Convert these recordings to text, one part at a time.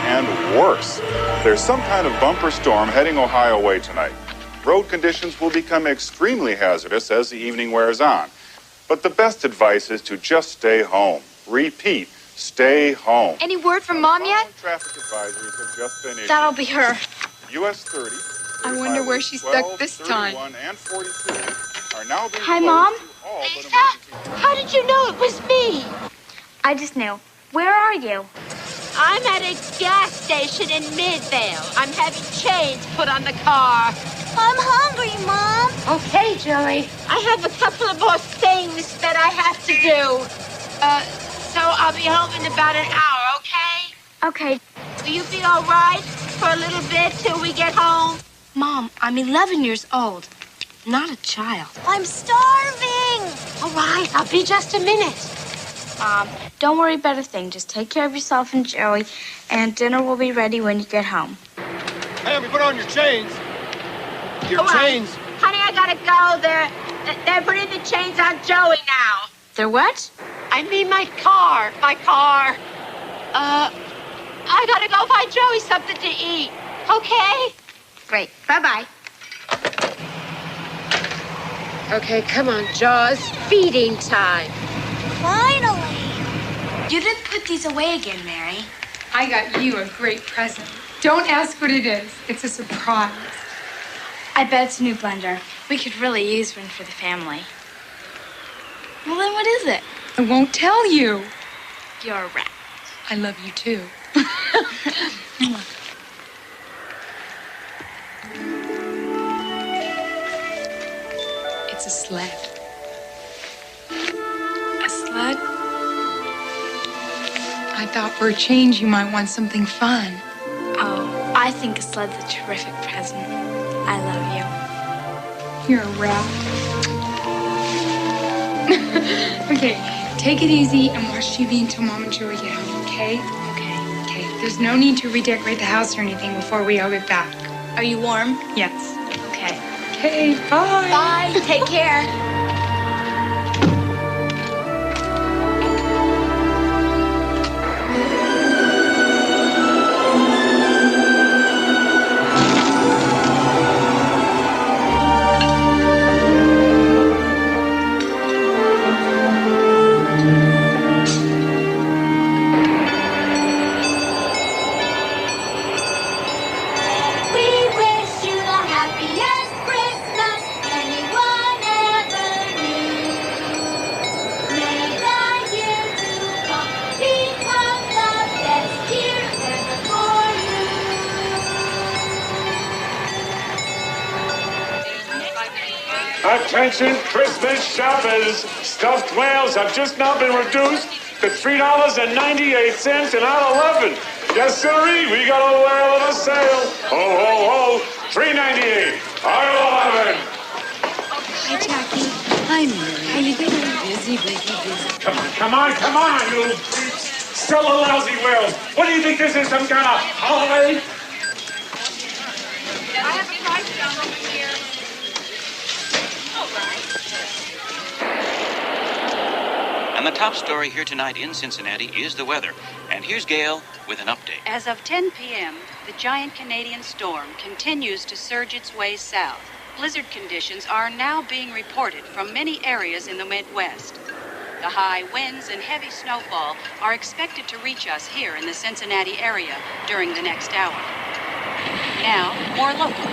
and worse. There's some kind of bumper storm heading Ohio way tonight. Road conditions will become extremely hazardous as the evening wears on. But the best advice is to just stay home. Repeat, stay home. Any word from Mom yet? Traffic advisories have just been issued. That'll be her. US 30. I wonder where she's stuck this time. 31 and 42 are now being Hi, closed Mom. to all but Lisa? emergency- How did you know it was me? I just knew. Where are you? I'm at a gas station in Midvale. I'm having chains put on the car. I'm hungry, Mom. Okay, Joey. I have a couple of more things that I have to do. So I'll be home in about an hour, okay? Okay. Will you be all right for a little bit till we get home? Mom, I'm 11 years old. Not a child. I'm starving. All right, I'll be just a minute. Mom, don't worry about a thing. Just take care of yourself and Joey, and dinner will be ready when you get home. Hey, put on your chains. Your All right. chains. Honey, I gotta go. They're putting the chains on Joey now. They're what? I mean my car. I gotta go find Joey something to eat. Okay? Great. Bye-bye. Okay, come on, Jaws. Feeding time. Finally. You didn't put these away again, Mary. I got you a great present. Don't ask what it is. It's a surprise. I bet it's a new blender. We could really use one for the family. Well, then what is it? I won't tell you. You're a rat. I love you too. It's a sled. A sled? I thought for a change you might want something fun. Oh, I think a sled's a terrific present. I love You're a rat. Okay, take it easy and watch TV until Mom and Joey get home, okay? you. Okay. Okay, there's no need to redecorate the house or anything before we all get back. Are you warm? Yes. Okay. Okay, bye. Bye. Take care. We wish you the happiest Christmas anyone ever knew. May the year to come become the best year ever for you. Attention, Christmas shoppers! Stuffed whales have just now been reduced to $3.98 an out 11. Yes, sirree, we got a whale of a sale. Ho, ho, ho, $3.98 out 11. Hi, Jackie. Hi, Mary. How you doing? Busy. Come on, you still a lousy whales. What do you think this is, some kind of holiday? I have a price down over here. And the top story here tonight in Cincinnati is the weather. And here's Gail with an update. As of 10 p.m., the giant Canadian storm continues to surge its way south. Blizzard conditions are now being reported from many areas in the Midwest. The high winds and heavy snowfall are expected to reach us here in the Cincinnati area during the next hour. Now, more local.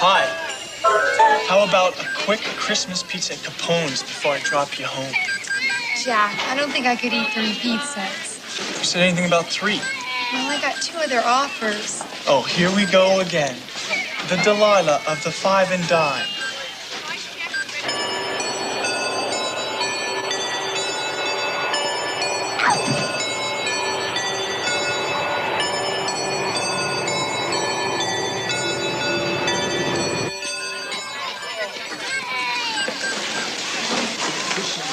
Hi. How about a quick Christmas pizza at Capone's before I drop you home? Jack, I don't think I could eat 3 pizzas. You said anything about 3? Well, I got 2 other offers. Oh, here we go again. The Delilah of the 5 and dime.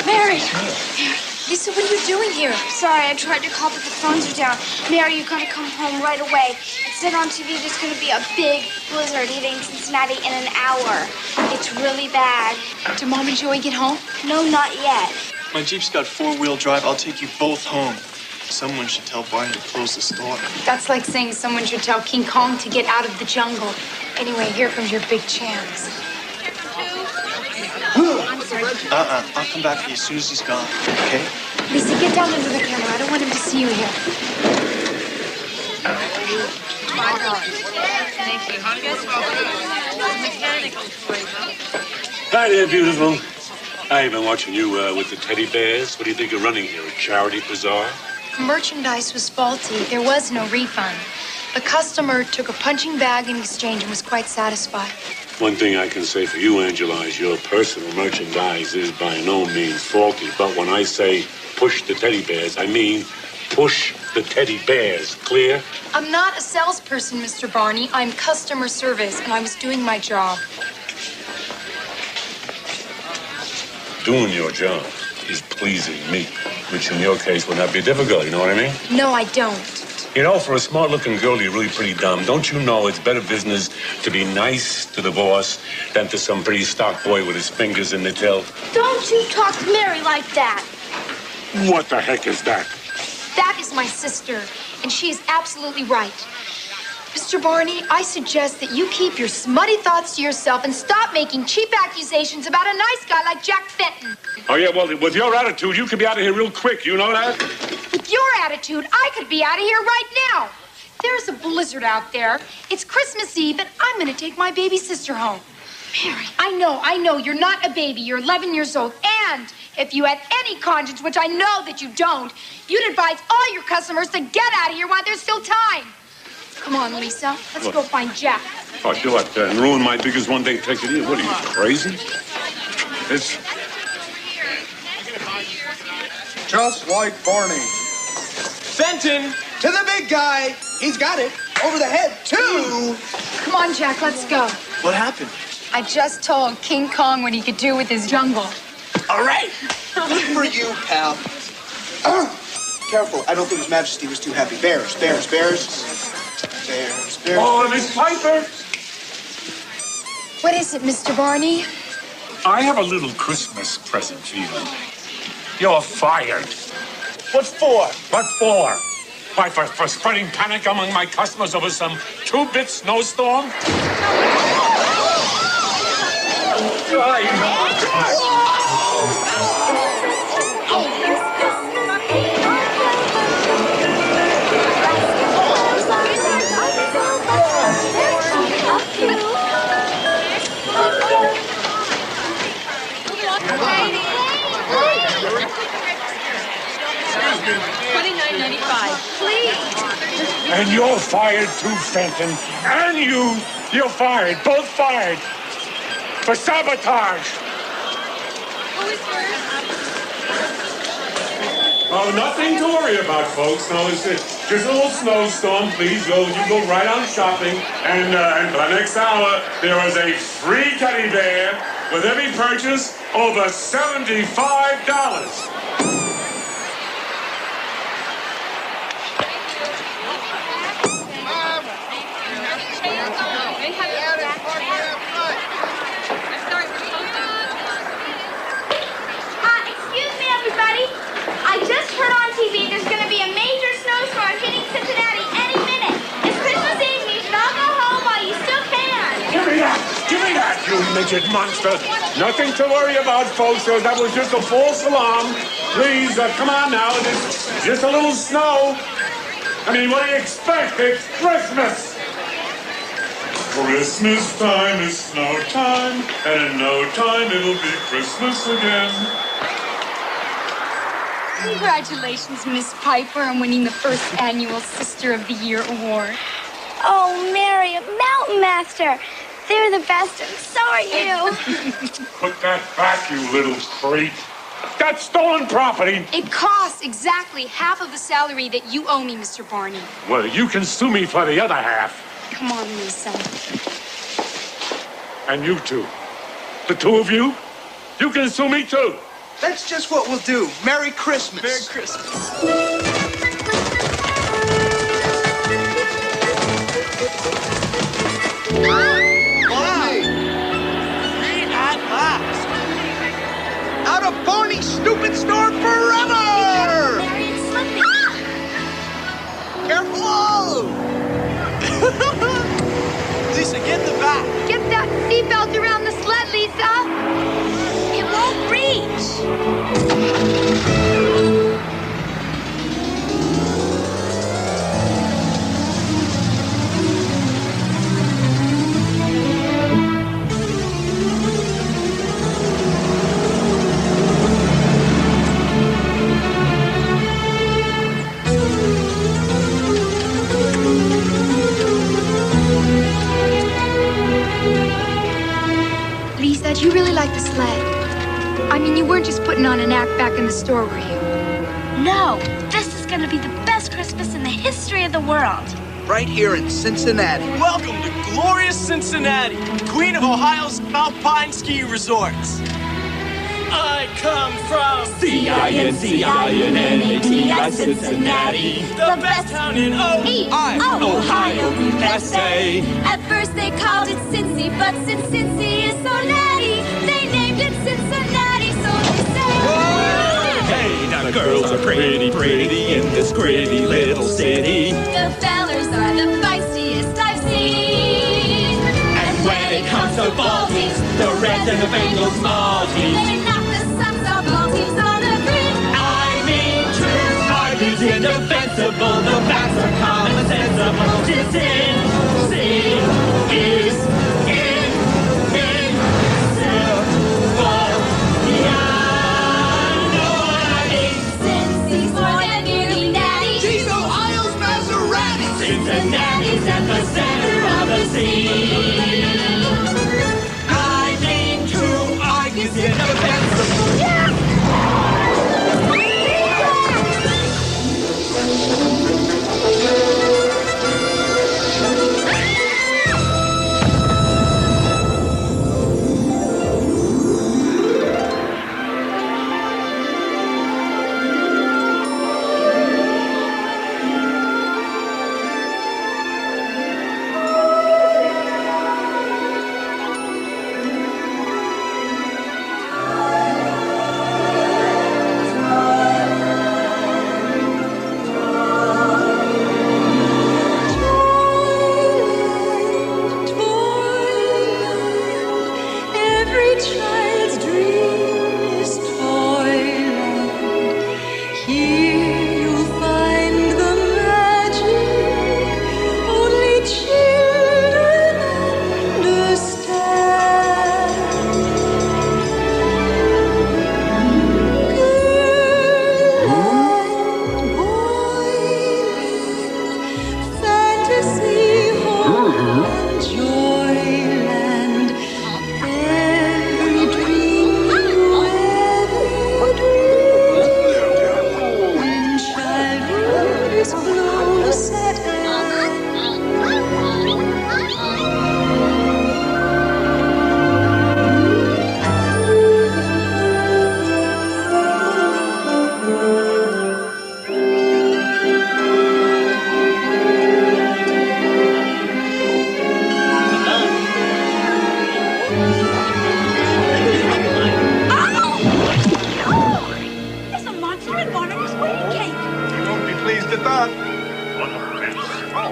Mary! Lisa, what are you doing here? Sorry, I tried to call, but the phones are down. Mary, you gotta come home right away. It said on TV there's gonna be a big blizzard hitting Cincinnati in an hour. It's really bad. Did Mom and Joey get home? No, not yet. My Jeep's got 4-wheel drive. I'll take you both home. Someone should tell Barney to close the store. That's like saying someone should tell King Kong to get out of the jungle. Anyway, here comes your big chance. I'll come back for you as soon as he's gone, okay? Lisa, get down into the camera. I don't want him to see you here. Hi there, beautiful. I've been watching you with the teddy bears. What do you think of running here? A charity bazaar? Merchandise was faulty. There was no refund. The customer took a punching bag in exchange and was quite satisfied. One thing I can say for you, Angela, is your personal merchandise is by no means faulty. But when I say push the teddy bears, I mean push the teddy bears. Clear? I'm not a salesperson, Mr. Barney. I'm customer service, and I was doing my job. Doing your job is pleasing me, which in your case would not be difficult, you know what I mean? No, I don't. You know, for a smart-looking girl, you're really pretty dumb. Don't you know it's better business to be nice to the boss than to some pretty stock boy with his fingers in the till? Don't you talk to Mary like that. What the heck is that? That is my sister, and she is absolutely right. Mr. Barney, I suggest that you keep your smutty thoughts to yourself and stop making cheap accusations about a nice guy like Jack Fenton. Oh, yeah, well, with your attitude, you could be out of here real quick. You know that? With your attitude, I could be out of here right now. There's a blizzard out there. It's Christmas Eve, and I'm going to take my baby sister home. Mary, I know. You're not a baby. You're 11 years old. And if you had any conscience, which I know that you don't, you'd advise all your customers to get out of here while there's still time. Come on, Lisa. Let's go find Jack. Oh, you like that and ruin my biggest one-day ticket in. What are you, crazy? It's... Just like Barney. Fenton! To the big guy. He's got it. Over the head, too. Come on, Jack. Let's go. What happened? I just told King Kong what he could do with his jungle. All right. Good for you, pal. Careful. I don't think His Majesty was too happy. Bears. Oh, Miss Piper! What is it, Mr. Barney? I have a little Christmas present for you. You're fired. What for? What for? Why, for spreading panic among my customers over some 2-bit snowstorm? $29.95, please. And you're fired too, Fenton. And you're fired. Both fired. For sabotage. Who is first? Oh, nothing to worry about, folks. No, it's just a little snowstorm. Please you go right on shopping. And for the next hour, there is a free teddy bear with every purchase over $75. Excuse me, everybody. I just heard on TV there's going to be a major snowstorm hitting Cincinnati any minute. It's Christmas Eve, and you should all go home while you still can. Give me that, you midget monster. Nothing to worry about, folks. That was just a false alarm. Please, come on now. It's just a little snow. I mean, what do you expect? It's Christmas. Christmas time is snow time, and in no time it'll be Christmas again. Congratulations, Miss Piper, on winning the first annual Sister of the Year award. Oh, Mary, Mountain Master. They're the best, and so are you. Put that back, you little creep. That's stolen property. It costs exactly half of the salary that you owe me, Mr. Barney. Well, you can sue me for the other half. Come on, Lisa. And you two. The two of you, you can sue me too. That's just what we'll do. Merry Christmas. Merry Christmas. Why? Free at last. Out of Barney's stupid store forever! Mary, it's slipping. Careful! Lisa, get in the back. Get that seatbelt around the sled, Lisa. It won't reach. Lisa, do you really like the sled? I mean, you weren't just putting on an act back in the store, were you? No, this is going to be the best Christmas in the history of the world. Right here in Cincinnati. Welcome to glorious Cincinnati, Queen of Ohio's Alpine Ski Resorts. I come from C-I-N-C-I-N-N-A-T-I, Cincinnati. The best town in Ohio, USA. At first they called it Cincy, but since Cincy is so natty, they named it Cincinnati, so they say. Hey, now the girls are pretty, pretty in this gritty little city. The fellers are the feistiest I've seen. And when it comes to ball teams, the Reds and the Bengals small teams. They knock the Sox off ball teams on the green. I mean, true heart is indefensible. The facts are common sensible. It's Cincy is invincible. Yeah, know what I mean. Cincy's more than merely natty. She's Ohio's Maserati. Cincinnati's at the center of the scene. I mean, true art is indefensible. Yeah!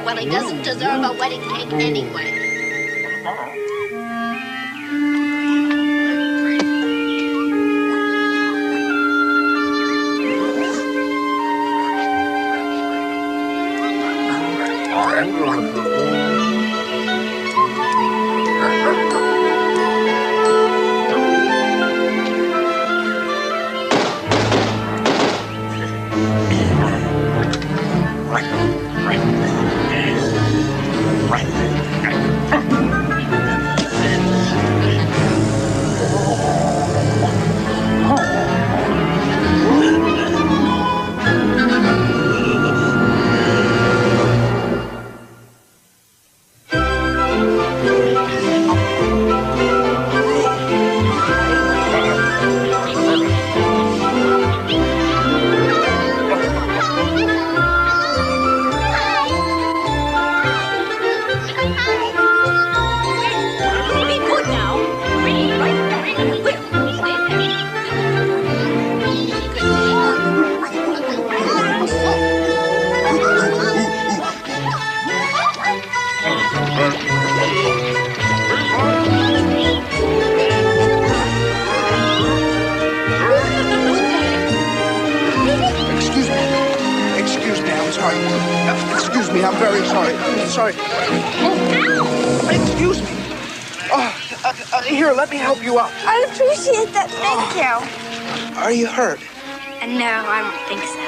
Well, he doesn't deserve a wedding cake anyway. I'm very sorry. I'm sorry. Excuse me. Here, let me help you up. I appreciate that. Thank you. Are you hurt? No, I don't think so.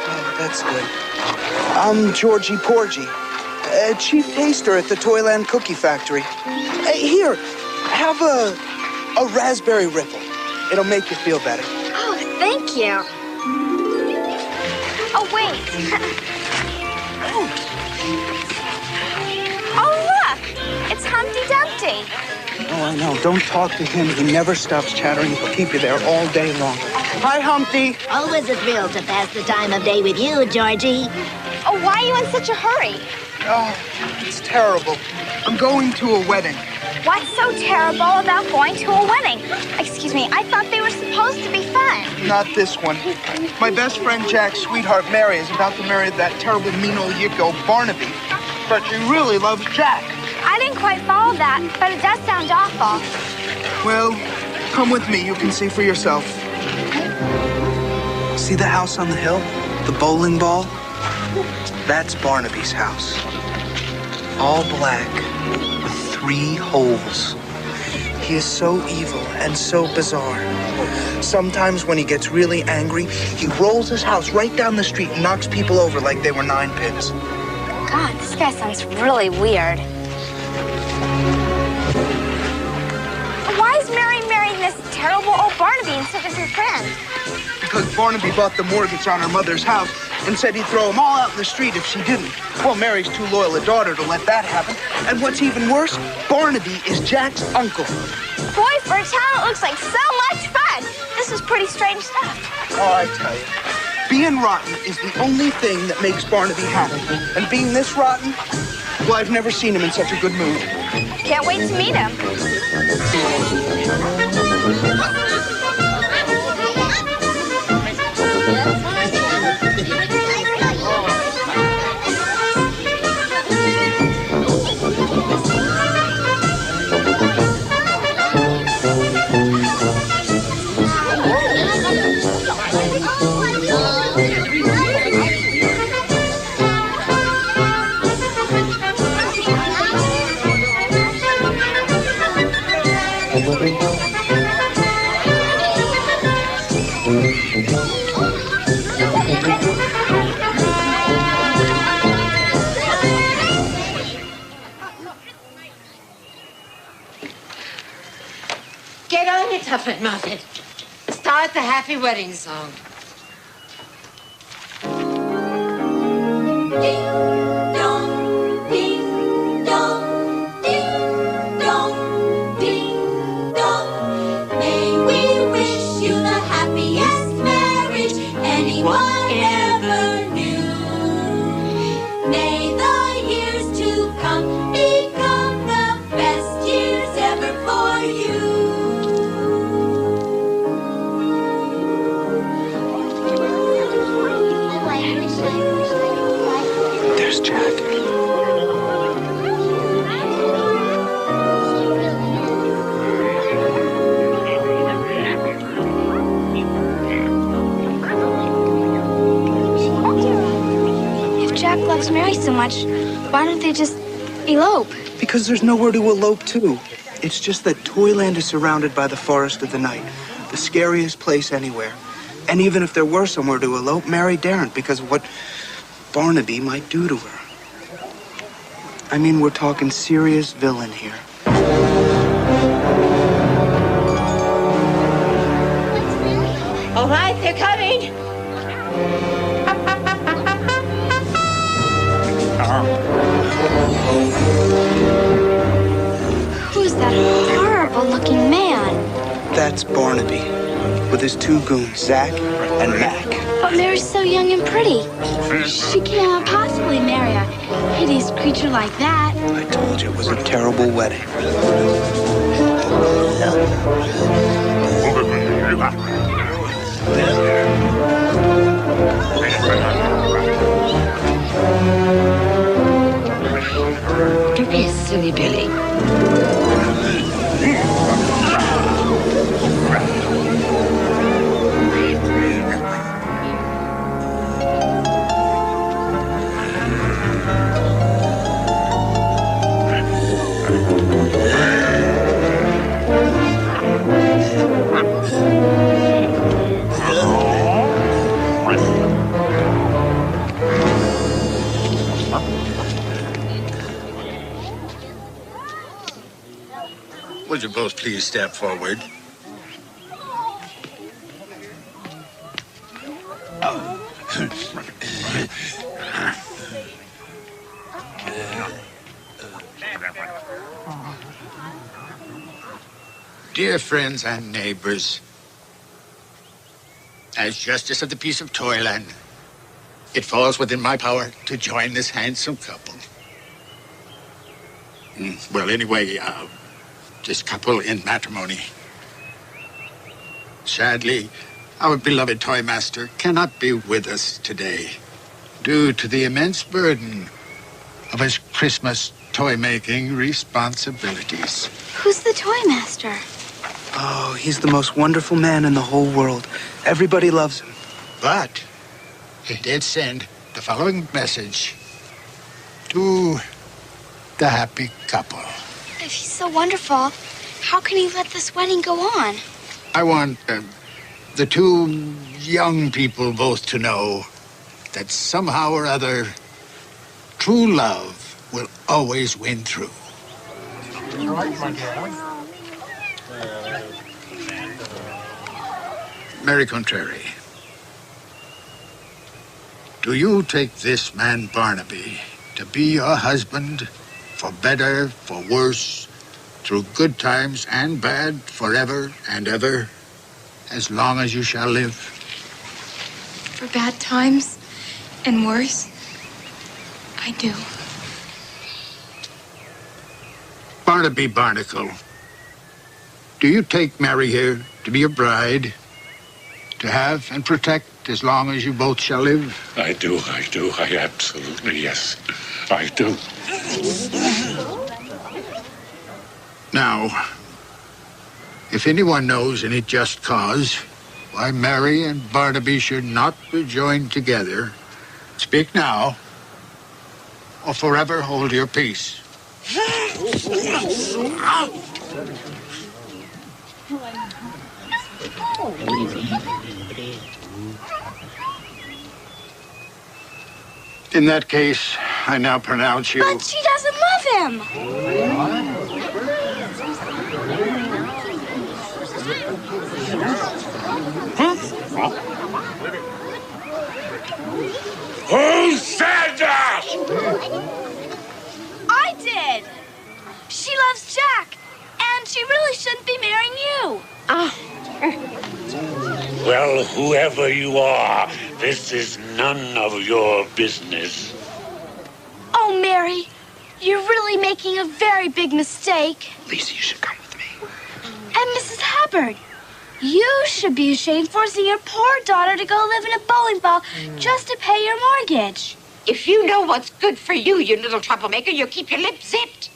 Oh, that's good. I'm Georgie Porgy, chief taster at the Toyland Cookie Factory. Here, have a raspberry ripple. It'll make you feel better. Oh, thank you. Oh, wait. Oh, look. It's Humpty Dumpty. Oh, I know. Don't talk to him. He never stops chattering. He'll keep you there all day long. Hi, Humpty. Always a thrill to pass the time of day with you, Georgie. Oh, why are you in such a hurry? Oh, it's terrible. I'm going to a wedding. What's so terrible about going to a wedding? Excuse me, I thought they were supposed to be fun. Not this one. My best friend Jack's sweetheart Mary is about to marry that terrible mean old yicko Barnaby, but she really loves Jack. I didn't quite follow that, but it does sound awful. Well, come with me. You can see for yourself. See the house on the hill? The bowling ball? That's Barnaby's house. All black with 3 holes. He is so evil and so bizarre. Sometimes when he gets really angry, he rolls his house right down the street and knocks people over like they were 9 pins. God, this guy sounds really weird. Why is Mary marrying this terrible old Barnaby instead of his friend? Because Barnaby bought the mortgage on her mother's house and said he'd throw them all out in the street if she didn't. Well, Mary's too loyal a daughter to let that happen. And what's even worse, Barnaby is Jack's uncle. Boy, for a town, it looks like so much fun. This is pretty strange stuff. Oh, I tell you. Being rotten is the only thing that makes Barnaby happy. And being this rotten, well, I've never seen him in such a good mood. Can't wait to meet him. Get on it, Tuffet Muffet. Start the happy wedding song. Ding dong, ding dong, ding dong, ding dong. May we wish you the happiest marriage anyone ever knew. May the years to come become the best years ever for you. There's Jack. If Jack loves Mary so much, why don't they just elope? Because there's nowhere to elope to. It's just that Toyland is surrounded by the forest of the night, the scariest place anywhere. And even if there were somewhere to elope, Mary daren't because of what Barnaby might do to her. I mean, we're talking serious villain here. All right, they're coming. Who's that horrible-looking man? That's Barnaby, with his 2 goons, Zach and Mac. But Mary's so young and pretty. She can't possibly marry a hideous creature like that. I told you it was a terrible wedding. Don't be a silly Billy. Would you both please step forward? Dear friends and neighbors, as Justice of the Peace of Toyland, it falls within my power to join this handsome couple. Well, anyway, this couple in matrimony. Sadly, our beloved toy master cannot be with us today due to the immense burden of his Christmas toy-making responsibilities. Who's the toy master? Oh, he's the most wonderful man in the whole world. Everybody loves him. But he did send the following message to the happy couple. If he's so wonderful, how can he let this wedding go on? I want the two young people both to know that somehow or other, true love will always win through. Mary Contrary, do you take this man Barnaby to be your husband for better, for worse, through good times and bad, forever and ever, as long as you shall live? For bad times and worse, I do. Barnaby Barnacle, do you take Mary here to be your bride, to have and protect as long as you both shall live? I do. I absolutely, yes, I do. Now, if anyone knows any just cause why Mary and Barnaby should not be joined together, speak now, or forever hold your peace. In that case, I now pronounce you... But she doesn't love him! Who said that? I did! She loves Jack, and she really shouldn't be marrying you. Well, whoever you are, this is none of your business. Oh, Mary, you're really making a very big mistake. Lisa, you should come with me. And Mrs. Hubbard, you should be ashamed forcing your poor daughter to go live in a bowling ball just to pay your mortgage. If you know what's good for you, you little troublemaker, you keep your lips zipped.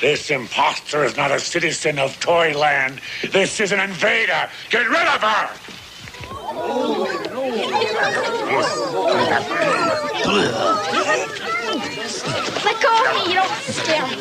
This imposter is not a citizen of Toyland. This is an invader. Get rid of her! Let go of me, you don't scare me.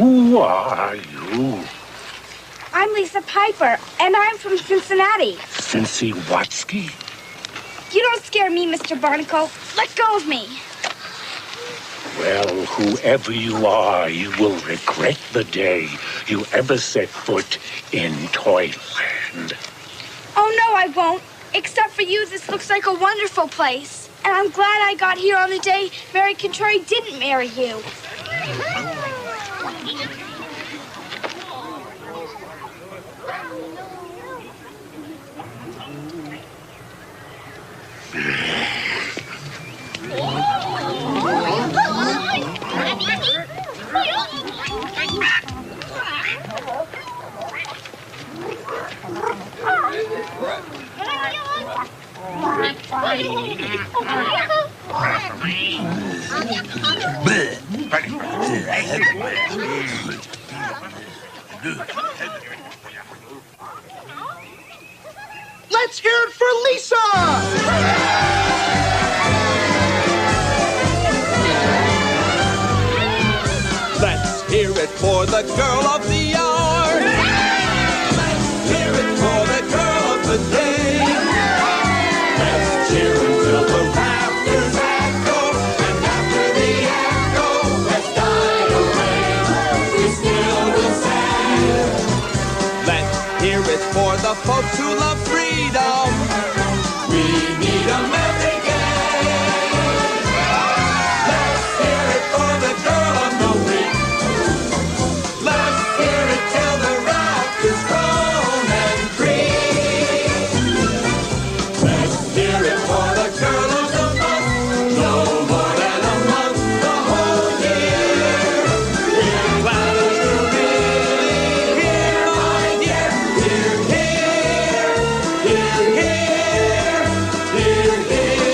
Who are you? I'm Lisa Piper, and I'm from Cincinnati. Cincy Watsky? You don't scare me, Mr. Barnacle. Let go of me. Well, whoever you are, you will regret the day you ever set foot in Toyland. Oh, no, I won't. Except for you, this looks like a wonderful place. And I'm glad I got here on the day Mary Contrary didn't marry you. Let's hear it for Lisa! it for the girl of the hour. Let's hear it for the girl of the day. Let's cheer until the rafters echo, and after the echo has died away, we still will say, let's hear it for the folks who love freedom. We need 'em every day. Let's hear it for the girl of the week. Let's hear it till the rafters groan and creak. Let's hear it for the girl of the month. No more than a month, the whole year. We're glad that you're really here, my dear. Hear, hear, hear, hear, hear, hear.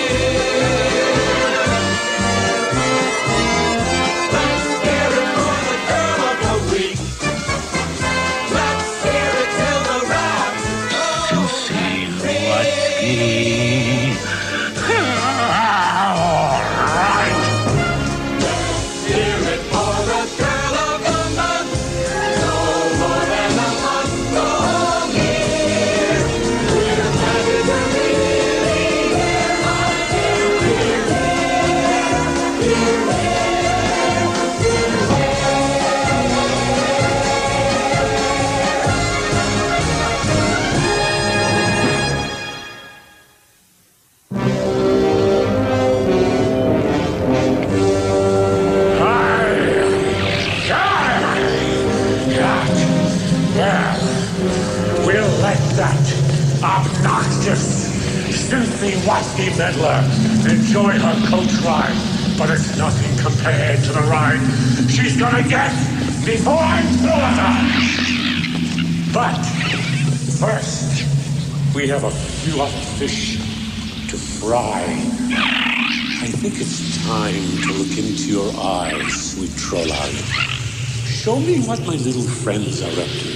Let's hear it for the girl of the week. Let's hear it till the rafters hear it for the girl of the month. No more than a month, the whole year. We're glad that you're really here, my dear. We're here, We'll let that obnoxious, filthy, wasty meddler enjoy her coach ride, but it's nothing compared to the ride she's gonna get before I'm through with her. But first, we have a few other fish to fry. I think it's time to look into your eyes, sweet Toyland. Show me what my little friends are up to.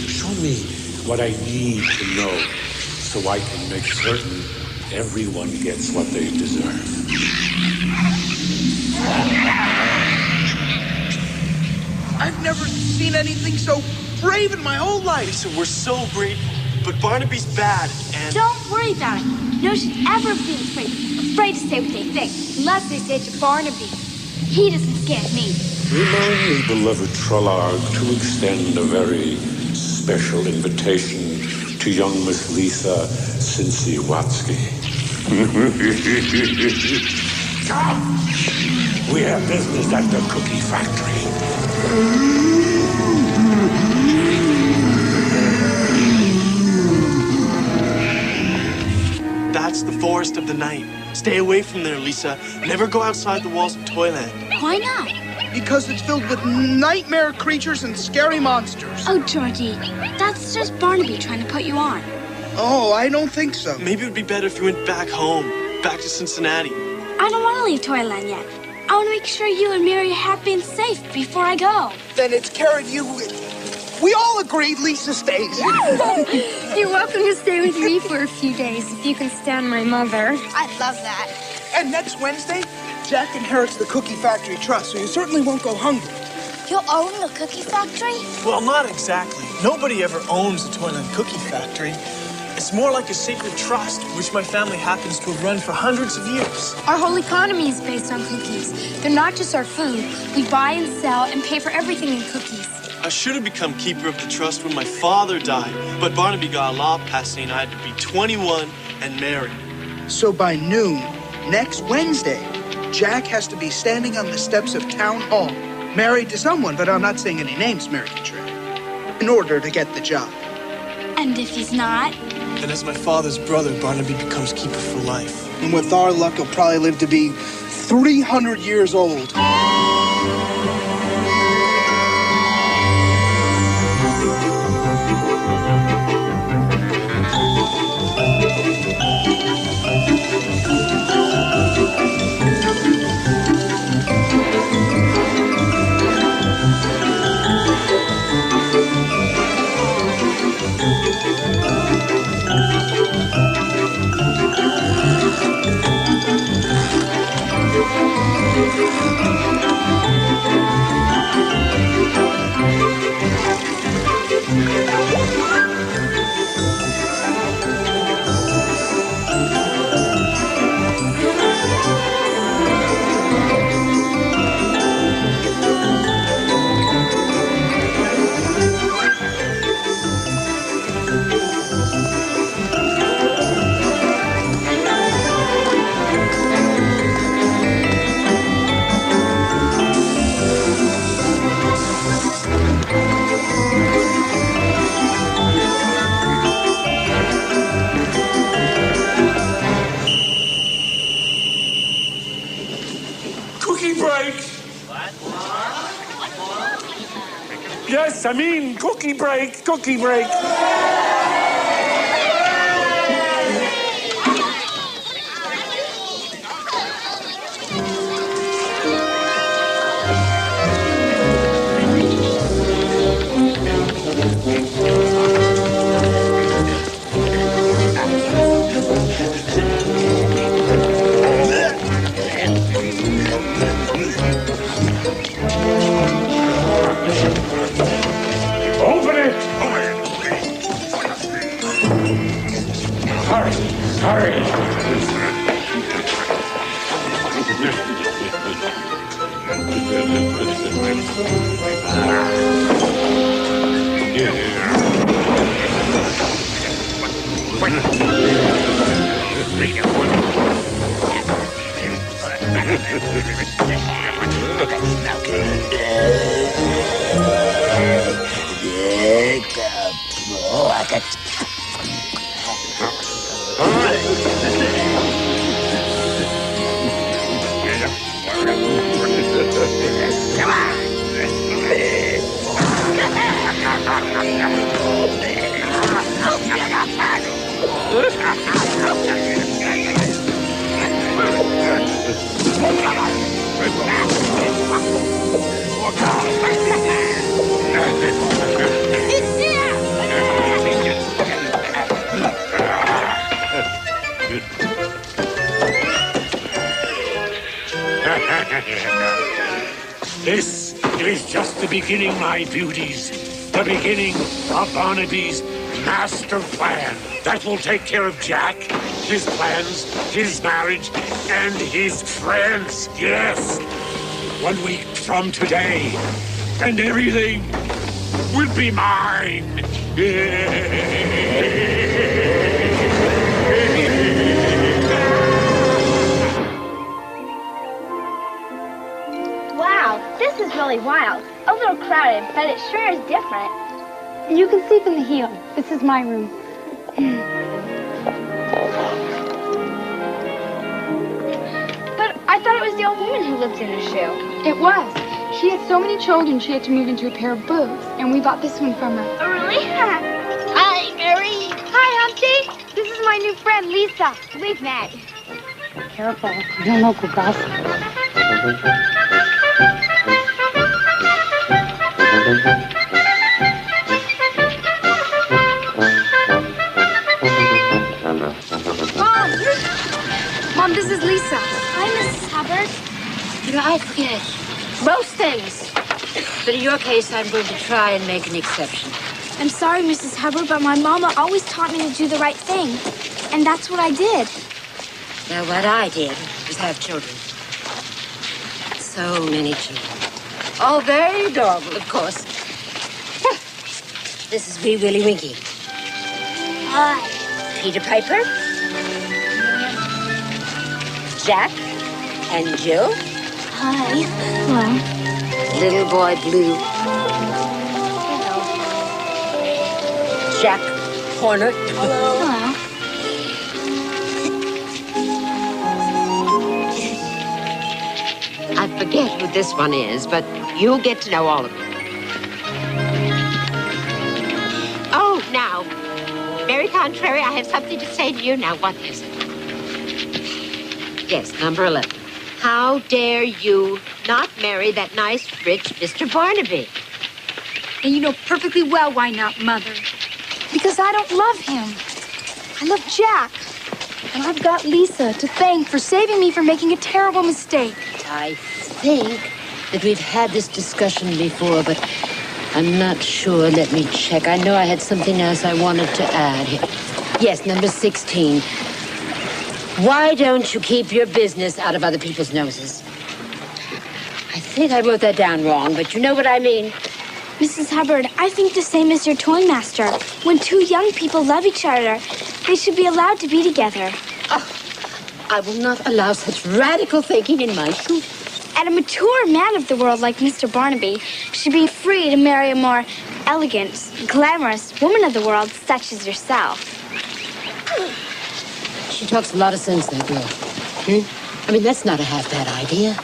Show me what I need to know so I can make certain everyone gets what they deserve. I've never seen anything so brave in my whole life. Lisa, we're so grateful, but Barnaby's bad, and... Don't worry about it. No one should ever be afraid to say what they think, unless they say it to Barnaby. He doesn't scare me. Remind me, beloved Toyland, to extend a very special invitation to young Miss Lisa Cincy-Watsky. Come! We have business at the cookie factory. That's the forest of the night. Stay away from there, Lisa. Never go outside the walls of Toyland. Why not? Because it's filled with nightmare creatures and scary monsters. Oh, Georgie, that's just Barnaby trying to put you on. Oh, I don't think so. Maybe it would be better if you went back home, back to Cincinnati. I don't want to leave Toyland yet. I want to make sure you and Mary are happy and safe before I go. Then it's Karen, we all agreed Lisa stays. You're welcome to stay with me for a few days if you can stand my mother. I'd love that. And next Wednesday, Jack inherits the Cookie Factory Trust, so you certainly won't go hungry. You'll own the cookie factory? Well, not exactly. Nobody ever owns the Toyland Cookie Factory. It's more like a sacred trust, which my family happens to have run for hundreds of years. Our whole economy is based on cookies. They're not just our food. We buy and sell and pay for everything in cookies. I should have become keeper of the trust when my father died, but Barnaby got a law passed saying I had to be 21 and married. So by noon, next Wednesday, Jack has to be standing on the steps of Town Hall, married to someone, but I'm not saying any names, Mary Katrina, in order to get the job. And if he's not? Then as my father's brother, Barnaby becomes keeper for life. And with our luck, he'll probably live to be 300 years old. Yes, I mean cookie break, cookie break. Open it! Hurry, hurry. This is just the beginning, my beauties. The beginning of Barnaby's master plan. That will take care of Jack, his plans, his marriage, and his friends. Yes. 1 week from today, and everything will be mine. Wow, this is really wild. A little crowded, but it sure is different. You can sleep in the heel. This is my room. But I thought it was the old woman who lived in her shoe. It was. She had so many children she had to move into a pair of boots, and we bought this one from her. Oh, really? Hi, Mary. Hi, Humpty. This is my new friend, Lisa. We've met. Careful, no local gossip. Mom, this is Lisa. Hi, Mrs. Hubbard. You know, I forget most things. But in your case, I'm going to try and make an exception. I'm sorry, Mrs. Hubbard, but my mama always taught me to do the right thing. And that's what I did. Now, what I did was have children. So many children. All very adorable, of course. This is Wee Willie Winky. Hi. Peter Piper. Jack and Jill. Hi. Hello. Little boy Blue. Jack Horner. Hello. I forget who this one is, but you'll get to know all of them. Oh, now, very contrary, I have something to say to you. Now, what is it? Yes, number 11. How dare you not marry that nice, rich Mr. Barnaby? And you know perfectly well why not, Mother. Because I don't love him. I love Jack. And I've got Lisa to thank for saving me from making a terrible mistake. I think that we've had this discussion before, but I'm not sure. Let me check. I know I had something else I wanted to add here. Yes, number 16. Why don't you keep your business out of other people's noses? I think I wrote that down wrong, but you know what I mean. Mrs. Hubbard, I think the same as your toy master. When two young people love each other, they should be allowed to be together. Oh, I will not allow such radical thinking in my school. And a mature man of the world like Mr. Barnaby should be free to marry a more elegant, glamorous woman of the world such as yourself. She talks a lot of sense, that girl. I mean, that's not a half-bad idea.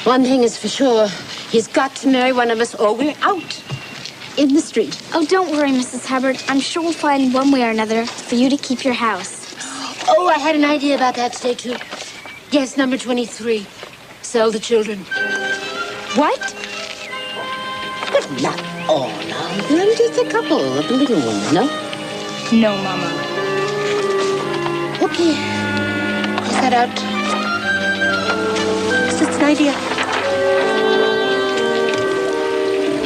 One thing is for sure. He's got to marry one of us or we're out. in the street. Oh, don't worry, Mrs. Hubbard. I'm sure we'll find one way or another for you to keep your house. Oh, I had an idea about that today, too. Guess number 23. Sell the children. What? But not all of them, just a couple of the little ones, no? No, Mama. Okay. Cross that out. It's just an idea.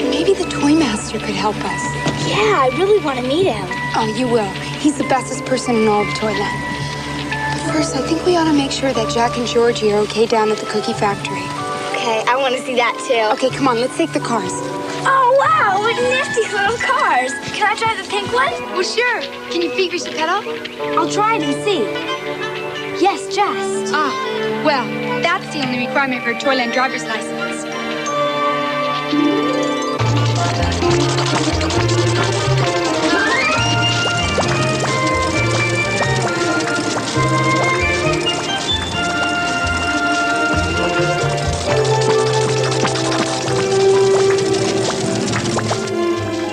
Maybe the toy master could help us. Yeah, I really want to meet him. Oh, you will. He's the bestest person in all of Toyland. But first, I think we ought to make sure that Jack and Georgie are okay down at the cookie factory. Okay, I want to see that too. Okay, come on, let's take the cars. Oh, wow, what nifty little cars. Can I drive the pink one? Well, sure. Can you figure some pedal? I'll try it and see. Yes, just. Ah, well, that's the only requirement for a Toyland driver's license.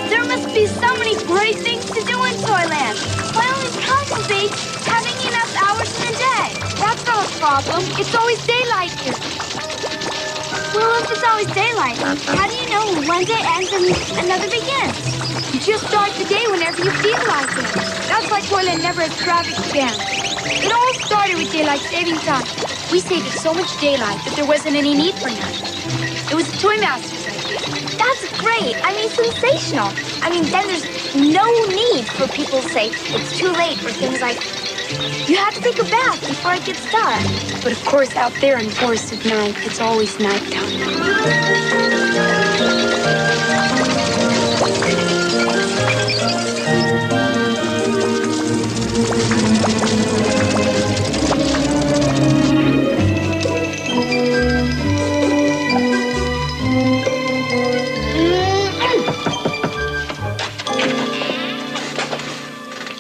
There must be so many great things to do in Toyland. My only problem will be having enough hours in a day. That's not a problem. It's always daylight here. Well, if it's always daylight, how do you know when one day ends and another begins? You just start the day whenever you feel like it. That's why Toyland never has traffic jams. It all started with daylight saving time. We saved so much daylight that there wasn't any need for night. It was the toy master's idea. That's great. I mean, sensational. I mean, then there's no need for people to say it's too late for things like, you have to take a bath before it gets dark. But of course, out there in the forest at night, it's always nighttime.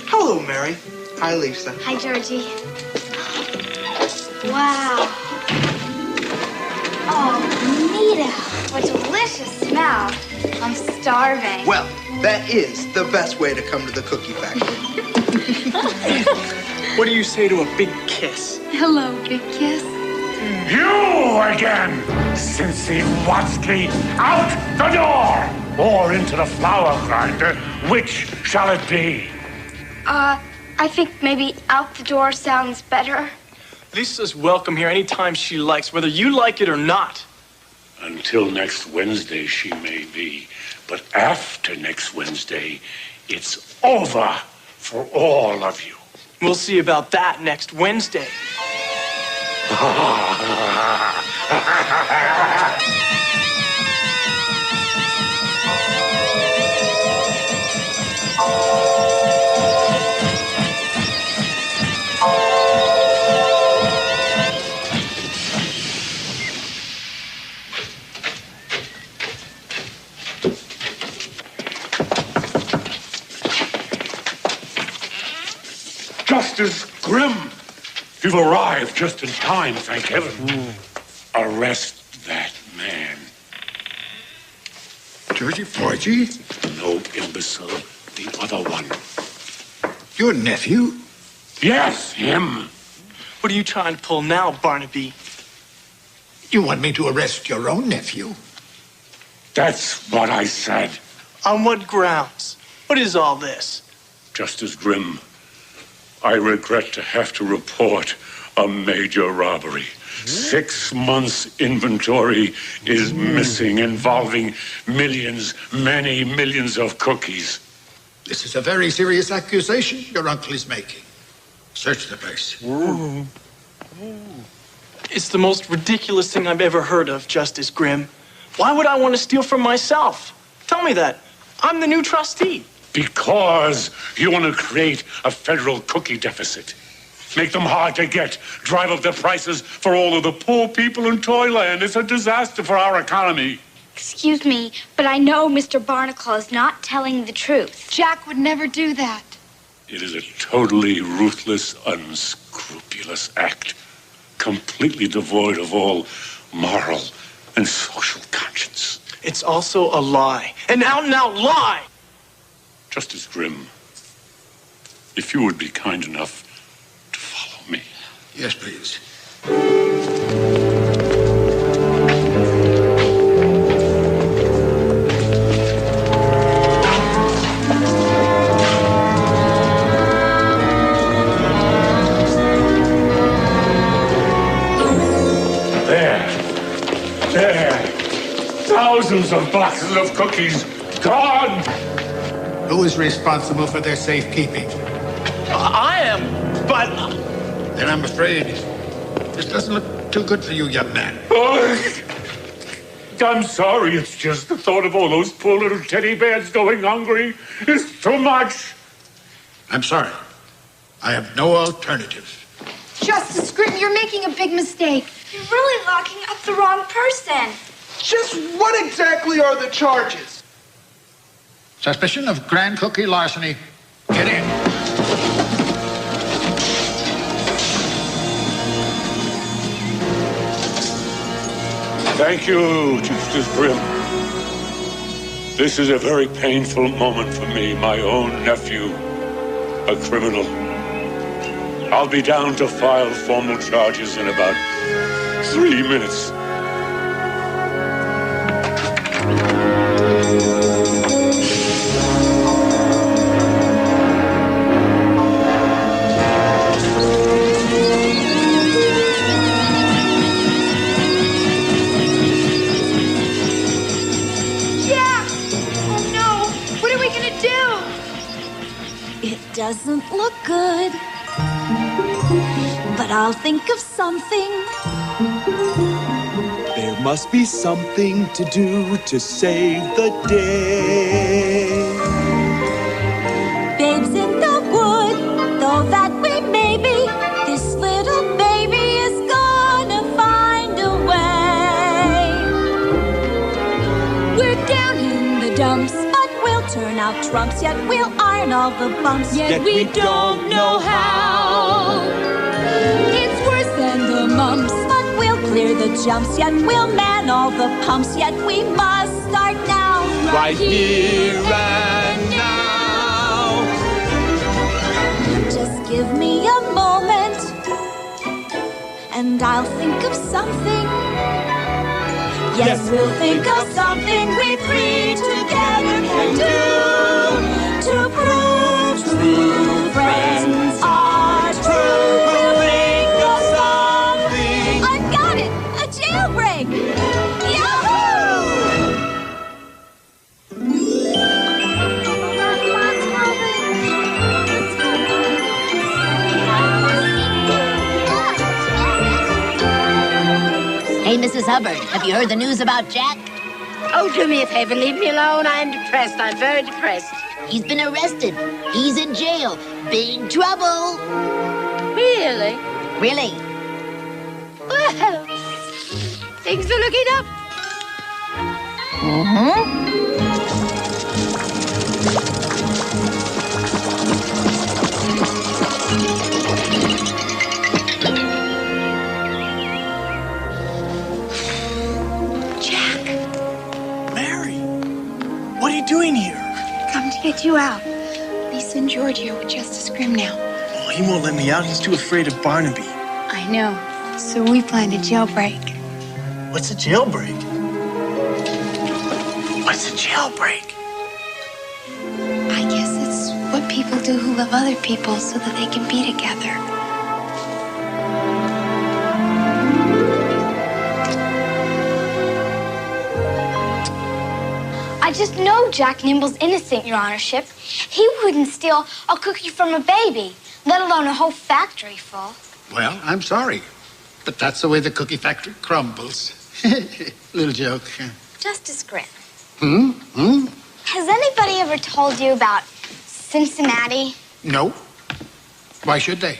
Hello, Mary. Hi, Lisa. Hi, Georgie. Wow. Oh, Nita, what a delicious smell. I'm starving. Well, that is the best way to come to the cookie factory. What do you say to a big kiss? Hello, big kiss. You again, Cincy Watsky, out the door or into the flour grinder. Which shall it be? I think maybe out the door sounds better. Lisa's welcome here anytime she likes, whether you like it or not. Until next Wednesday, she may be. But after next Wednesday, it's over for all of you. We'll see about that next Wednesday. Justice Grimm, you've arrived just in time, thank heaven. Arrest that man. Georgie Porgy? No, imbecile, the other one. Your nephew? Yes, him. What are you trying to pull now, Barnaby? You want me to arrest your own nephew? That's what I said. On what grounds? What is all this? Justice Grimm, I regret to have to report a major robbery. 6 months' inventory is missing, involving millions, many millions of cookies. This is a very serious accusation your uncle is making. Search the place. It's the most ridiculous thing I've ever heard of, Justice Grimm. Why would I want to steal from myself? Tell me that. I'm the new trustee. Because you want to create a federal cookie deficit. Make them hard to get. Drive up the prices for all of the poor people in Toyland. It's a disaster for our economy. Excuse me, but I know Mr. Barnacle is not telling the truth. Jack would never do that. It is a totally ruthless, unscrupulous act. Completely devoid of all moral and social conscience. It's also a lie. An out-and-out lie! Justice Grimm, if you would be kind enough to follow me. Yes, please. There. Thousands of boxes of cookies gone. Who is responsible for their safekeeping? I am, but... Then I'm afraid this doesn't look too good for you, young man. Oh, I'm sorry. It's just the thought of all those poor little teddy bears going hungry is too much. I'm sorry. I have no alternative. Justice Grimm, you're making a big mistake. You're really locking up the wrong person. Just what exactly are the charges? Suspicion of grand cookie larceny. Get in. Thank you, Justice Grimm. This is a very painful moment for me, my own nephew, a criminal. I'll be down to file formal charges in about 3 minutes. Doesn't look good, but I'll think of something. There must be something to do to save the day. Babes in the wood, though that we may be, this little baby is gonna find a way. We're down in the dumps, but we'll turn out trumps, yet we'll iron all the bumps, yet we don't know how. It's worse than the mumps, but we'll clear the jumps, yet we'll man all the pumps, yet we must start now, right here and now. Just give me a moment, and I'll think of something. Yes, we'll think of something we three together can do to prove true friends are true. We'll think of something. I've got it! A jailbreak! Hey, Mrs. Hubbard, have you heard the news about Jack? Oh, do me a favor. Leave me alone. I'm depressed. I'm very depressed. He's been arrested. He's in jail. Big trouble. Really? Really? Well, things are looking up. What are you doing here? Come to get you out. Lisa and Georgie are with Justice Grimm now. Oh, he won't let me out. He's too afraid of Barnaby. I know. So we planned a jailbreak. What's a jailbreak? What's a jailbreak? I guess it's what people do who love other people so that they can be together. I just know Jack Nimble's innocent, Your Honorship. He wouldn't steal a cookie from a baby, let alone a whole factory full. Well, I'm sorry, but that's the way the cookie factory crumbles. Little joke. Justice Grimm, Hmm? has anybody ever told you about Cincinnati? No. Why should they?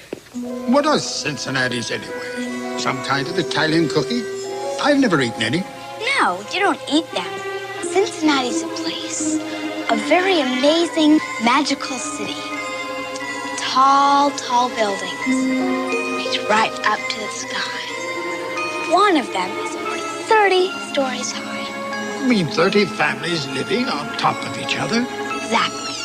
What are Cincinnati's anyway? Some kind of Italian cookie? I've never eaten any. No, you don't eat them. Cincinnati's a place, a very amazing, magical city. Tall, tall buildings reach right up to the sky. One of them is over 30 stories high. You mean 30 families living on top of each other? Exactly.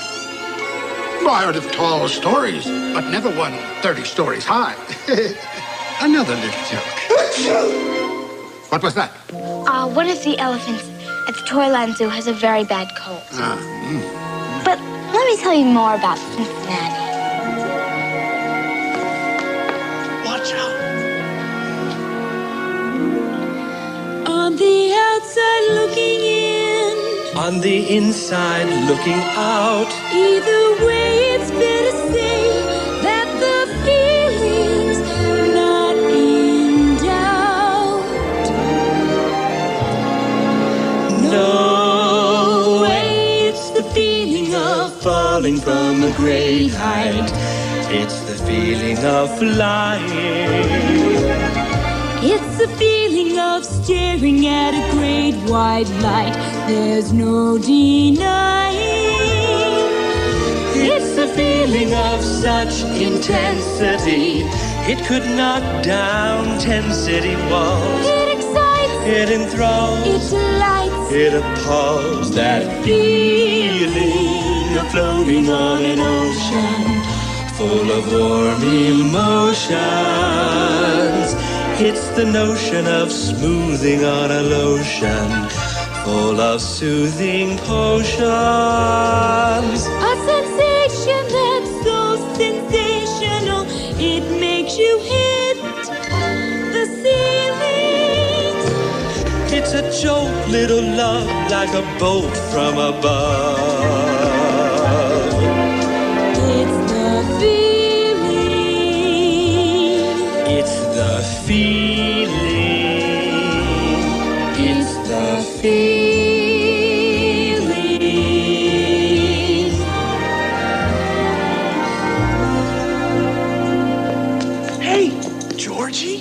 Well, I heard of tall stories, but never one 30 stories high. Another little joke. What was that? One of the elephants at the Toyland Zoo has a very bad cold. But let me tell you more about Cincinnati. Watch out. On the outside looking in, On the inside, looking out. either way it's fair to say that the feeling's not in doubt. No way, it's the feeling of Falling from a great height. It's the feeling of flying. It's the feeling of staring at a great white light. There's no denying. It's the feeling of such intensity. It could knock down 10 city walls. It excites. It enthralls. It delights. It appalls. That feeling of floating on an ocean full of warm emotions. It's the notion of smoothing on a lotion full of soothing potions. A sensation that's so sensational, it makes you hit the ceiling. It's a joke, little love, like a bolt from above. It's the feeling. It's the feeling. It's the feeling. Hey, Georgie.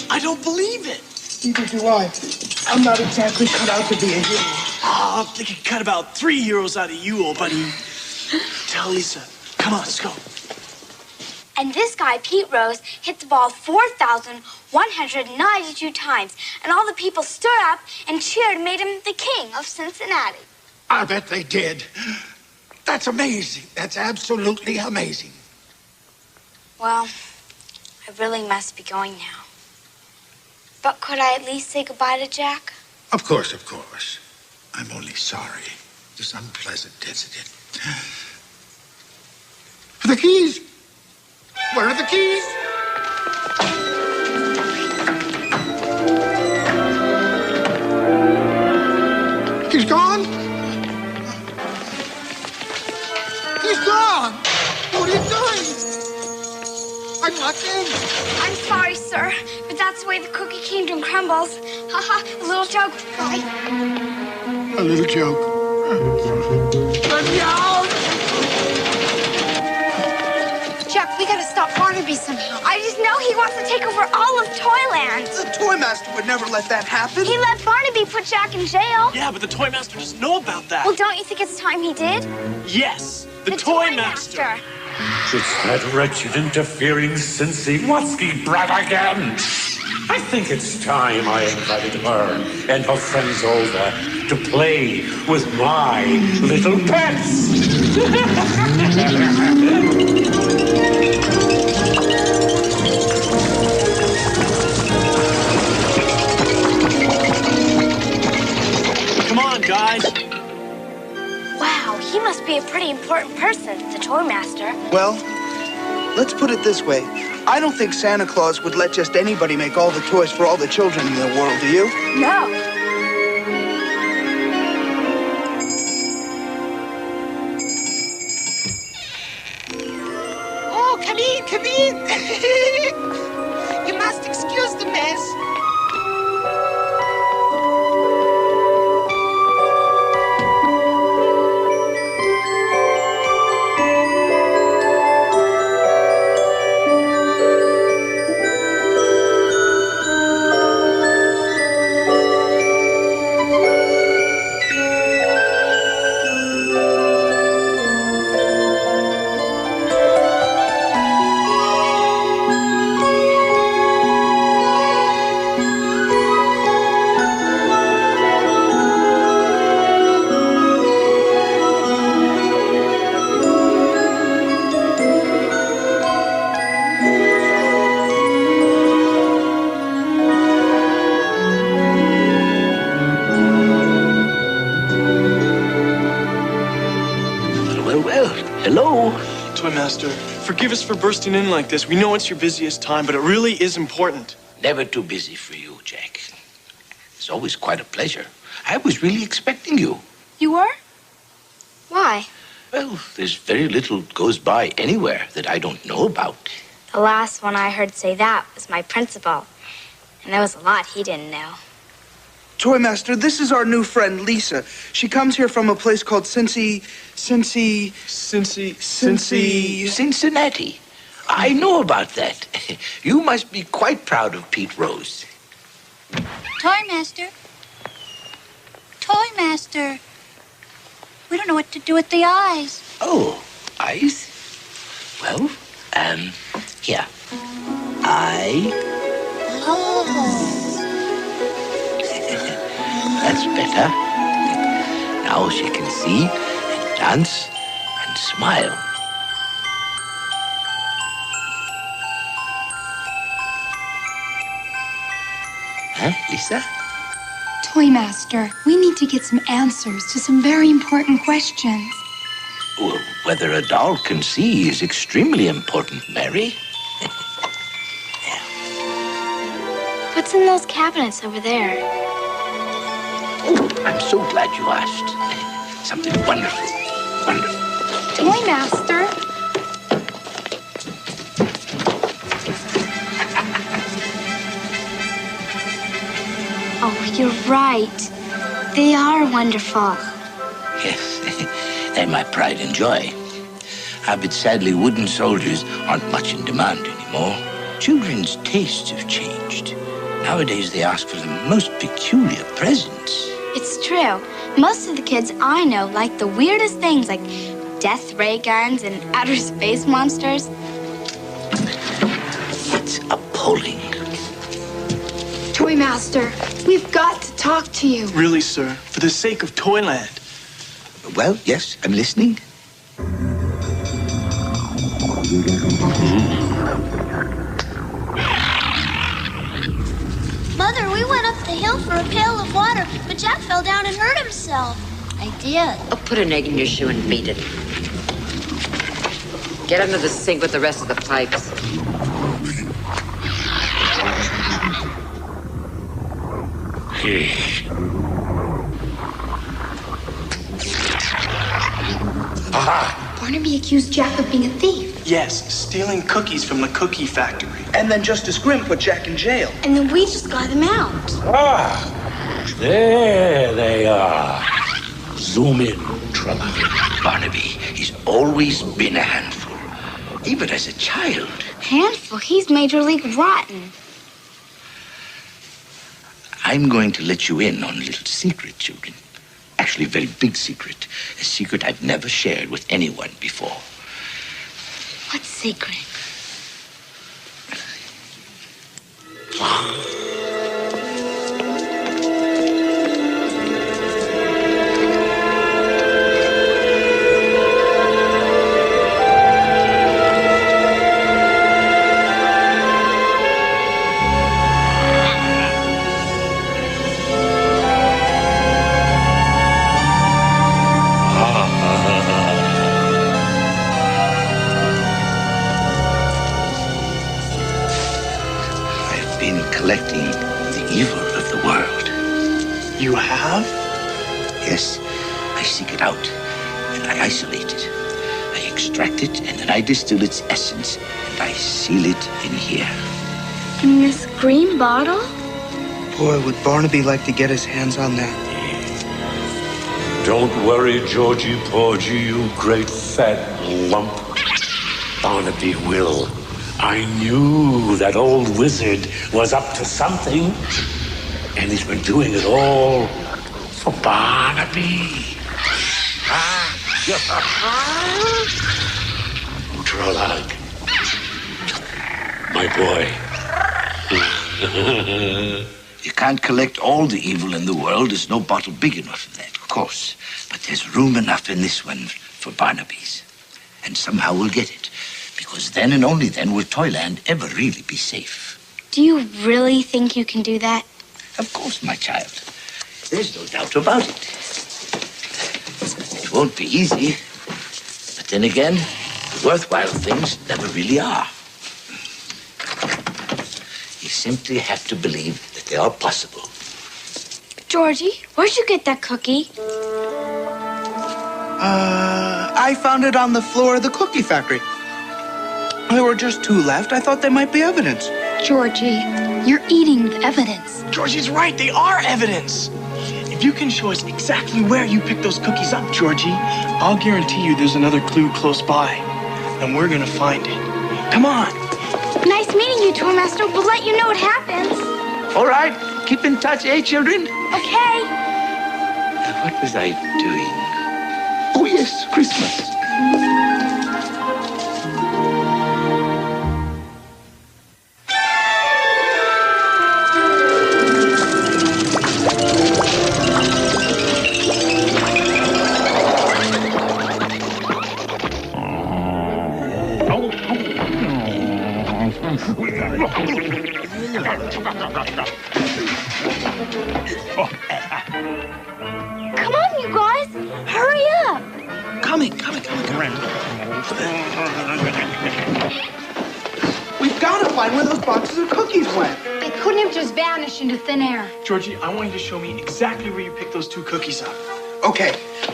I don't believe it. Neither do I. I'm not exactly cut out to be a hero. Oh, they could cut about 3 euros out of you, old buddy. Tell Lisa. Come on, let's go. And this guy, Pete Rose, hit the ball 4,192 times. And all the people stood up and cheered and made him the king of Cincinnati. I bet they did. That's amazing. That's absolutely amazing. Well, I really must be going now. But could I at least say goodbye to Jack? Of course, of course. I'm only sorry. This unpleasant incident. The keys! Where are the keys? He's gone? He's gone! What are you doing? I'm locked in. I'm sorry, sir, but that's the way the cookie kingdom crumbles. Haha, a little joke. Bye. A little joke. Let me out! Jack, we gotta stop Barnaby somehow. I just know he wants to take over all of Toyland. The toy master would never let that happen. He let Barnaby put Jack in jail. Yeah, but the toy master doesn't know about that. Well, don't you think it's time he did? Yes, the toy master. It's that wretched, interfering Cincy-Watsky brat again. I think it's time I invited her and her friends over to play with my little pets. Come on, guys. Wow, he must be a pretty important person, the toy master. Well, let's put it this way. I don't think Santa Claus would let just anybody make all the toys for all the children in the world, do you? No. Oh, come in, come in. You must excuse the mess. Toymaster. Forgive us for bursting in like this. We know it's your busiest time, but it really is important. Never too busy for you, Jack. It's always quite a pleasure. I was really expecting you. You were? Why? Well, there's very little goes by anywhere that I don't know about. The last one I heard say that was my principal. And there was a lot he didn't know. Toymaster, this is our new friend, Lisa. She comes here from a place called Cincinnati. I know about that. You must be quite proud of Pete Rose. Toymaster. Toymaster. We don't know what to do with the eyes. Oh, eyes? Well, here. Eye. Oh. That's better. Now she can see and dance and smile. Huh, Lisa? Toymaster, we need to get some answers to some very important questions. Well, whether a doll can see is extremely important, Mary. What's in those cabinets over there? Oh, I'm so glad you asked. Something wonderful. Wonderful. Toymaster. Oh, you're right. They are wonderful. Yes, they're my pride and joy. But sadly, wooden soldiers aren't much in demand anymore. Children's tastes have changed. Nowadays, they ask for the most peculiar presents. It's true. Most of the kids I know like the weirdest things, like death ray guns and outer space monsters. It's appalling. Toymaster, we've got to talk to you. Really, sir, for the sake of Toyland. Well, yes, I'm listening. Mother, we went up the hill for a pail of water, but Jack fell down and hurt himself. I did. Oh, put an egg in your shoe and beat it. Get under the sink with the rest of the pipes. Barnaby accused Jack of being a thief. Yes, stealing cookies from the cookie factory. And then Justice Grimm put Jack in jail. And then we just got him out. There they are. Zoom in, Trump. Barnaby, he's always been a handful, even as a child. Handful? He's Major League rotten. I'm going to let you in on a little secret, children. Actually, a very big secret. A secret I've never shared with anyone before. What secret? Collecting the evil of the world. You have? Yes, I seek it out, and I isolate it. I extract it, and then I distill its essence, and I seal it in here. In this green bottle? Boy, would Barnaby like to get his hands on that. Don't worry, Georgie Porgy, you great fat lump. Barnaby will. I knew that old wizard was up to something, and he's been doing it all for Barnaby. Trollog, my boy. You can't collect all the evil in the world. There's no bottle big enough for that, of course. But there's room enough in this one for Barnaby's. And somehow we'll get it. Because then and only then will Toyland ever really be safe. Do you really think you can do that? Of course, my child. There's no doubt about it. It won't be easy. But then again, Worthwhile things never really are. You simply have to believe that they are possible. Georgie, where'd you get that cookie? I found it on the floor of the cookie factory. There were just 2 left. I thought they might be evidence. Georgie, you're eating the evidence. Georgie's right. They are evidence. If you can show us exactly where you picked those cookies up, Georgie, I'll guarantee you there's another clue close by. And we're going to find it. Come on. Nice meeting you, Toymaster. We'll let you know what happens. All right. Keep in touch, eh, children? Okay. What was I doing? Oh, yes, Christmas. Come on, you guys. Hurry up. Coming. We've got to find where those boxes of cookies went. They couldn't have just vanished into thin air. Georgie, I want you to show me exactly where you picked those 2 cookies up. Okay,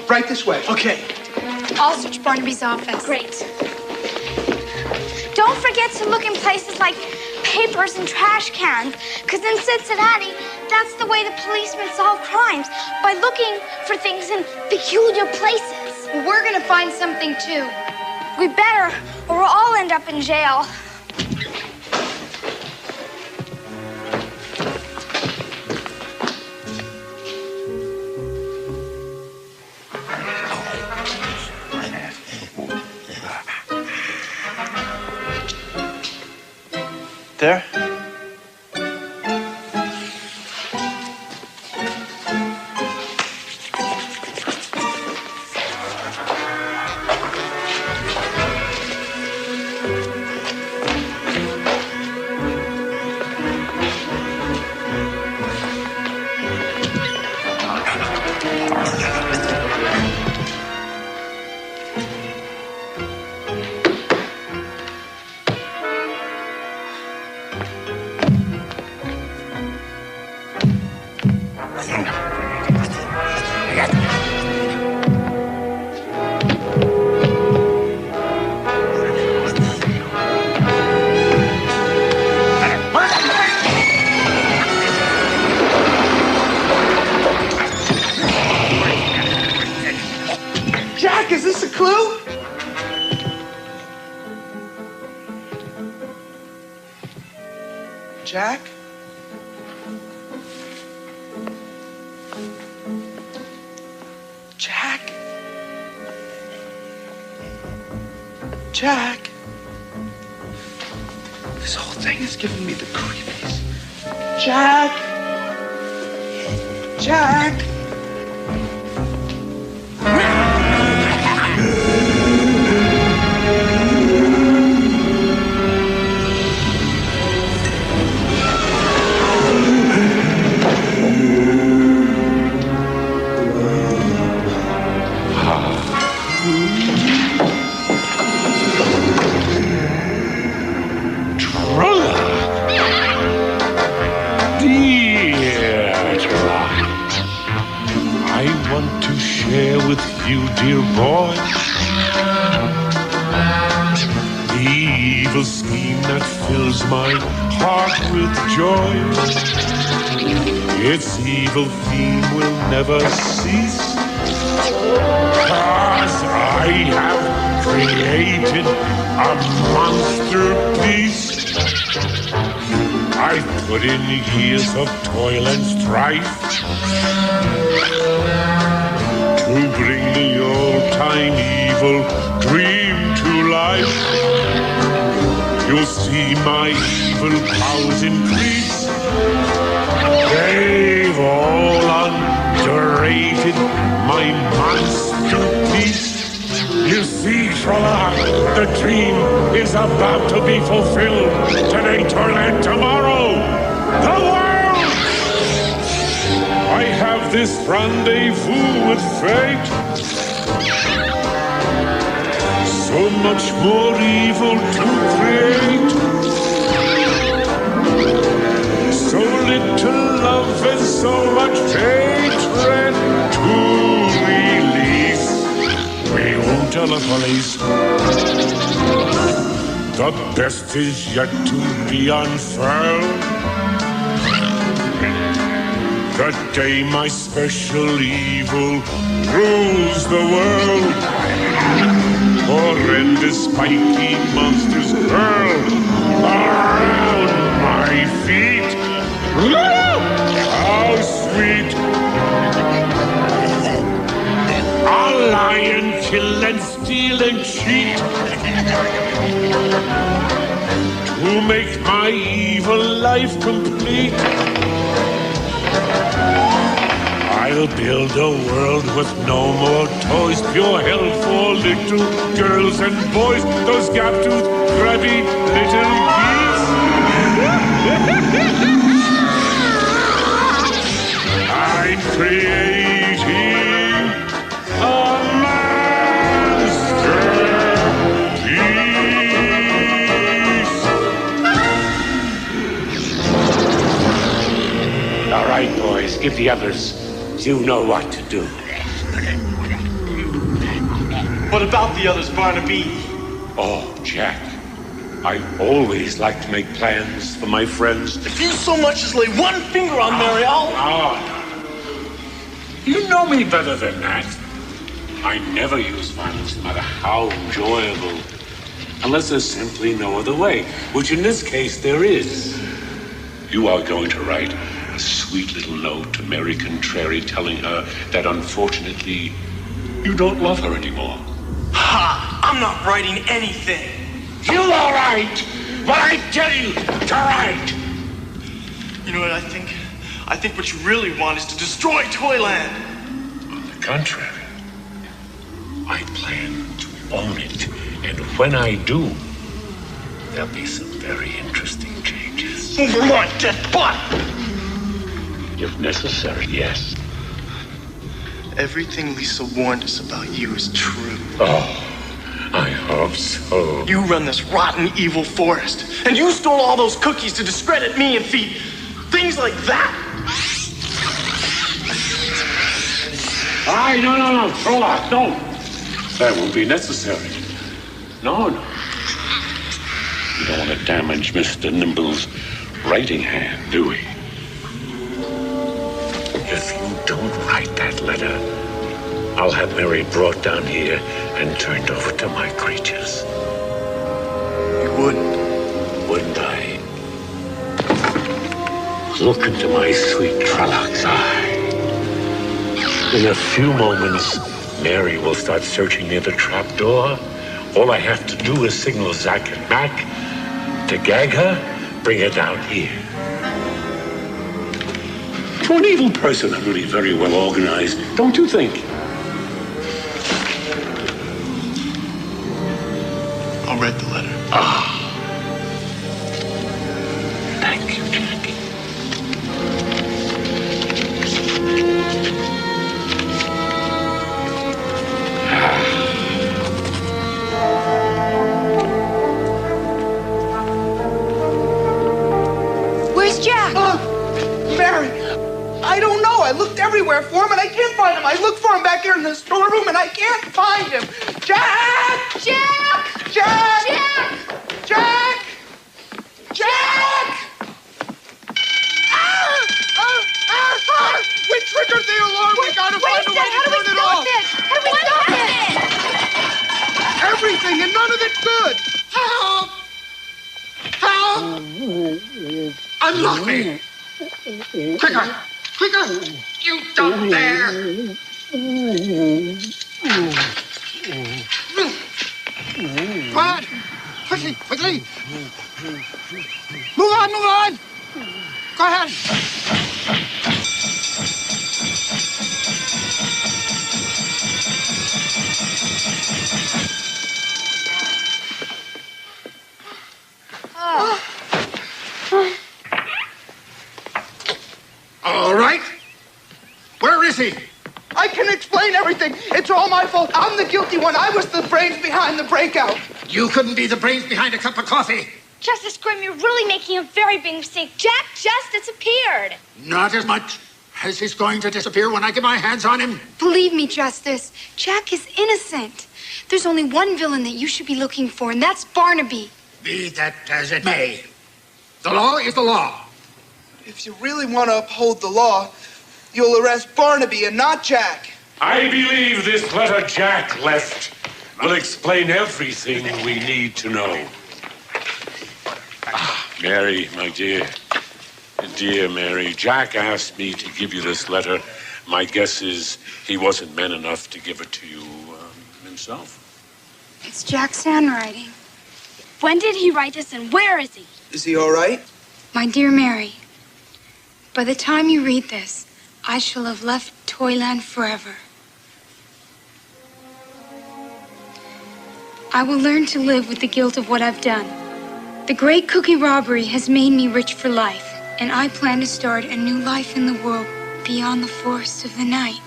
right this way. Okay. I'll search Barnaby's office. Great. Don't forget to look in places like papers and trash cans, because in Cincinnati, that's the way the policemen solve crimes, by looking for things in peculiar places. Well, we're gonna find something too. We better, or we'll all end up in jail. There? Jack, is this a clue? Jack? Jack? Jack? This whole thing is giving me the creepies. Jack? Jack? You, dear boy, the evil scheme that fills my heart with joy. Its evil theme will never cease, 'cause I have created a monster beast. I've put in years of toil and strife to bring the old-time evil dream to life. You'll see my evil powers increase. They've all underrated my monster beast. You see, Trolla, the dream is about to be fulfilled. Today, Toyland, tomorrow, the world! I have this rendezvous with fate. So much more evil to create. So little love and so much hatred to release. We won't tell the police. The best is yet to be unfurled. The day my special evil rules the world. Horrendous spiky monsters curl around my feet. How sweet! I'll lie and kill and steal and cheat to make my evil life complete. I'll build a world with no more toys, pure hell for little girls and boys, those gap-toothed, grubby little geese. I'm creating a masterpiece. All right, boys, give the others. You know what to do. What about the others, Barnaby? Oh, Jack. I always like to make plans for my friends. If you so much as lay one finger on Mary, I'll... Oh, no. You know me better than that. I never use violence, no matter how enjoyable, unless there's simply no other way, which in this case there is. You are going to write a sweet little note to Mary Contrary telling her that unfortunately you don't love her anymore. Ha! I'm not writing anything. You are right, but I tell you to write. You know what I think? I think what you really want is to destroy Toyland. On the contrary, I plan to own it, and when I do, there'll be some very interesting changes. Over my dead butt! If necessary, yes. Everything Lisa warned us about you is true. Oh, I hope so. You run this rotten, evil forest, and you stole all those cookies to discredit me and feed things like that. Aye, no, Trolla, no. That won't be necessary. No. We don't want to damage Mr. Nimble's writing hand, do we? If you don't write that letter, I'll have Mary brought down here and turned over to my creatures. You wouldn't I? Look into my sweet Trollocs eye. In a few moments, Mary will start searching near the trap door. All I have to do is signal Zack and Mac to gag her, bring her down here. For an evil person, I'm really very well organized, don't you think? I'll write the letter. Thank you, Jack. Where's Jack? Mary, I don't know. I looked everywhere for him and I can't find him. I looked for him back here in the storeroom and I can't find him. Jack! Jack! Jack! Jack! Jack! Jack! We triggered the alarm. We gotta find a way to turn it off. How do we stop it? Everything and none of it good. Help! Help! Unlock me. Quicker! Quicker! You don't dare! Quiet! Quickly! Move on! Go ahead! All right. Where is he? I I can explain everything. It's all my fault. I'm the guilty one. I was the brains behind the breakout. You couldn't be the brains behind a cup of coffee. Justice Grim, you're really making a very big mistake. Jack just disappeared. Not as much as he's going to disappear when I get my hands on him. Believe me, Justice, Jack is innocent. There's only one villain that you should be looking for, and that's Barnaby. Be that as it may, the law is the law. If you really want to uphold the law, you'll arrest Barnaby and not Jack. I believe this letter Jack left will explain everything we need to know. Mary, my dear. Dear Mary, Jack asked me to give you this letter. My guess is he wasn't man enough to give it to you himself. It's Jack's handwriting. When did he write this and where is he? Is he all right? My dear Mary, by the time you read this, I shall have left Toyland forever. I will learn to live with the guilt of what I've done. The great cookie robbery has made me rich for life, and I plan to start a new life in the world beyond the forests of the night.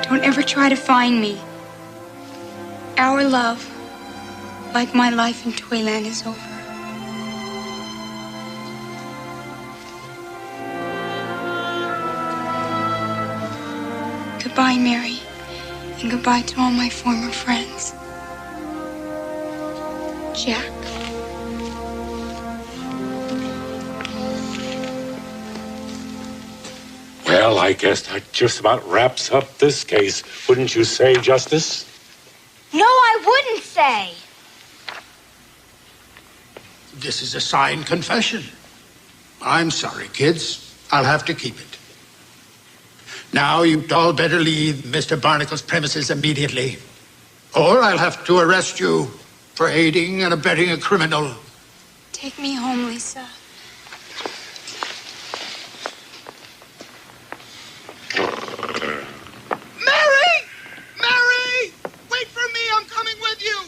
Don't ever try to find me. Our love, like my life in Toyland, is over. Goodbye, Mary, and goodbye to all my former friends. Jack. Well, I guess that just about wraps up this case, wouldn't you say, Justice? No, I wouldn't say. This is a signed confession. I'm sorry, kids. I'll have to keep it. Now you'd all better leave Mr. Barnacle's premises immediately, or I'll have to arrest you for aiding and abetting a criminal. Take me home, Lisa. Mary! Mary! Wait for me. I'm coming with you.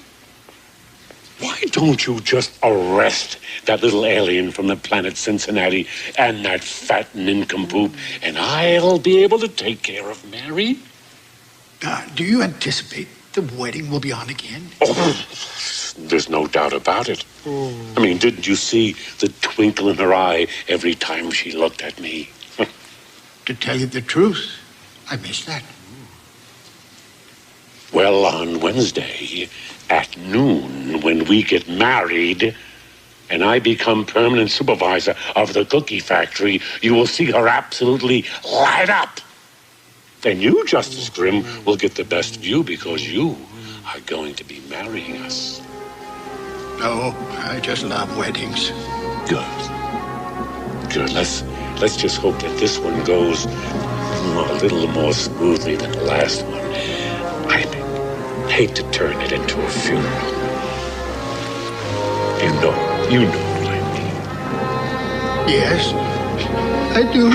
Why don't you just arrest that little alien from the planet Cincinnati and that fat nincompoop, and I'll be able to take care of Mary? Do you anticipate the wedding will be on again? Oh, there's no doubt about it. I mean, didn't you see the twinkle in her eye every time she looked at me? To tell you the truth, I missed that. Well, on Wednesday at noon, when we get married and I become permanent supervisor of the cookie factory, you will see her absolutely light up. And you, Justice Grimm, will get the best view because you are going to be marrying us. No, I just love weddings. Good. Good. Let's just hope that this one goes a little more smoothly than the last one. I hate to turn it into a funeral. You know what I mean. Yes, I do.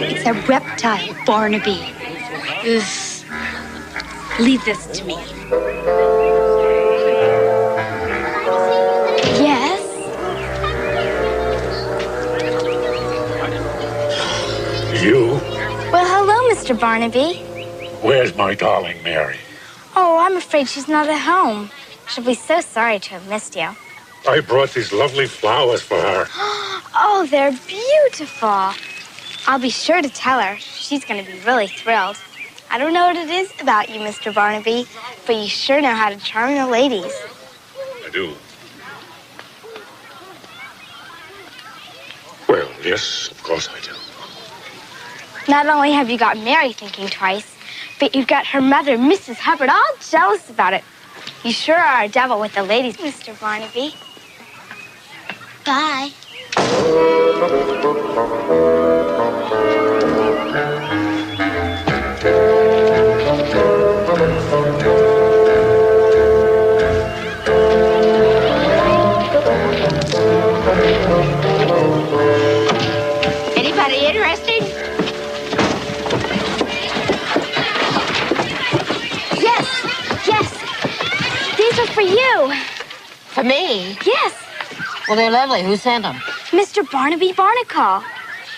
It's a reptile, Barnaby. Ugh. Leave this to me. Yes? You? Well, hello, Mr. Barnaby. Where's my darling Mary? Oh, I'm afraid she's not at home. She'll be so sorry to have missed you. I brought these lovely flowers for her. Oh, they're beautiful. I'll be sure to tell her. She's going to be really thrilled. I don't know what it is about you, Mr. Barnaby, but you sure know how to charm the ladies. I do. Well, yes, of course I do. Not only have you got Mary thinking twice, but you've got her mother, Mrs. Hubbard, all jealous about it. You sure are a devil with the ladies, Mr. Barnaby. Bye. Yes. Well, they're lovely. Who sent them? Mr. Barnaby Barnacle.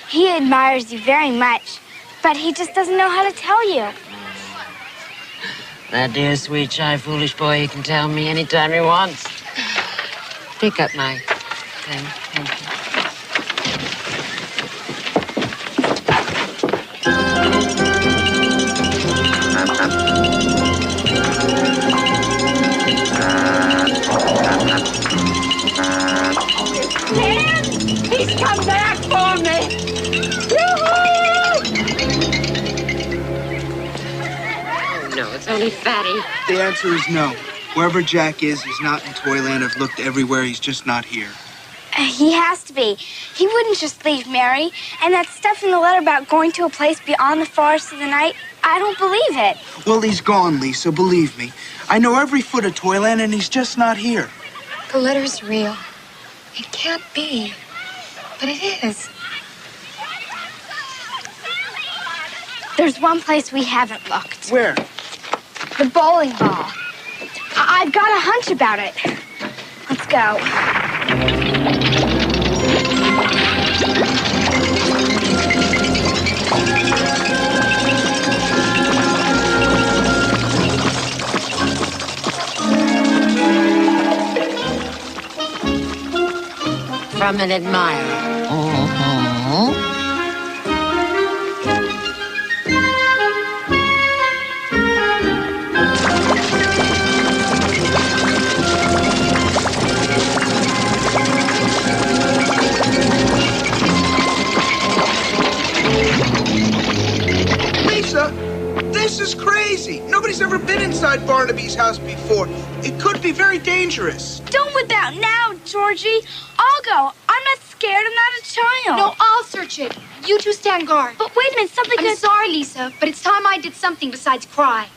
He admires you very much, but he just doesn't know how to tell you. That dear, sweet, shy, foolish boy, he can tell me anytime he wants. Pick up my thing. Thank you. Dan, he's come back for me. No, it's only Fatty. The answer is no. Wherever Jack is, he's not in Toyland. I've looked everywhere. He's just not here. He has to be. He wouldn't just leave Mary. And that stuff in the letter about going to a place beyond the forest of the night, I don't believe it. Well, he's gone, Lisa, believe me. I know every foot of Toyland, and he's just not here. The letter's real. It can't be. But it is. There's one place we haven't looked. Where? The bowling ball. I've got a hunch about it. Let's go. From an admirer. Lisa, this is crazy. Nobody's ever been inside Barnaby's house before. It could be very dangerous. Don't whip out now, Georgie. I'll go. I'm not scared. I'm not a child. No, I'll search it. You two stand guard. But wait a minute, something I'm sorry, Lisa, but it's time I did something besides cry.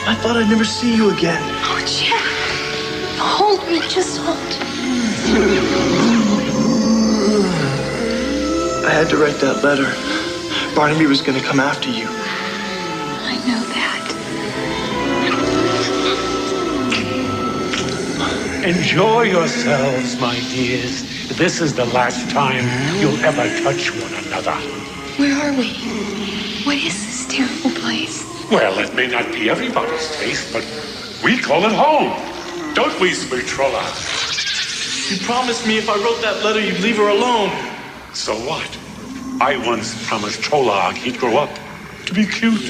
I thought I'd never see you again. Oh, Jack. Hold me, just hold. I had to write that letter. Barnaby was going to come after you. I know that. Enjoy yourselves, my dears. This is the last time you'll ever touch one another. Where are we? What is this terrible place? Well, it may not be everybody's taste, but we call it home. Don't we, sweet Trolla? You promised me if I wrote that letter, you'd leave her alone. So what? I once promised Trolla he'd grow up to be cute.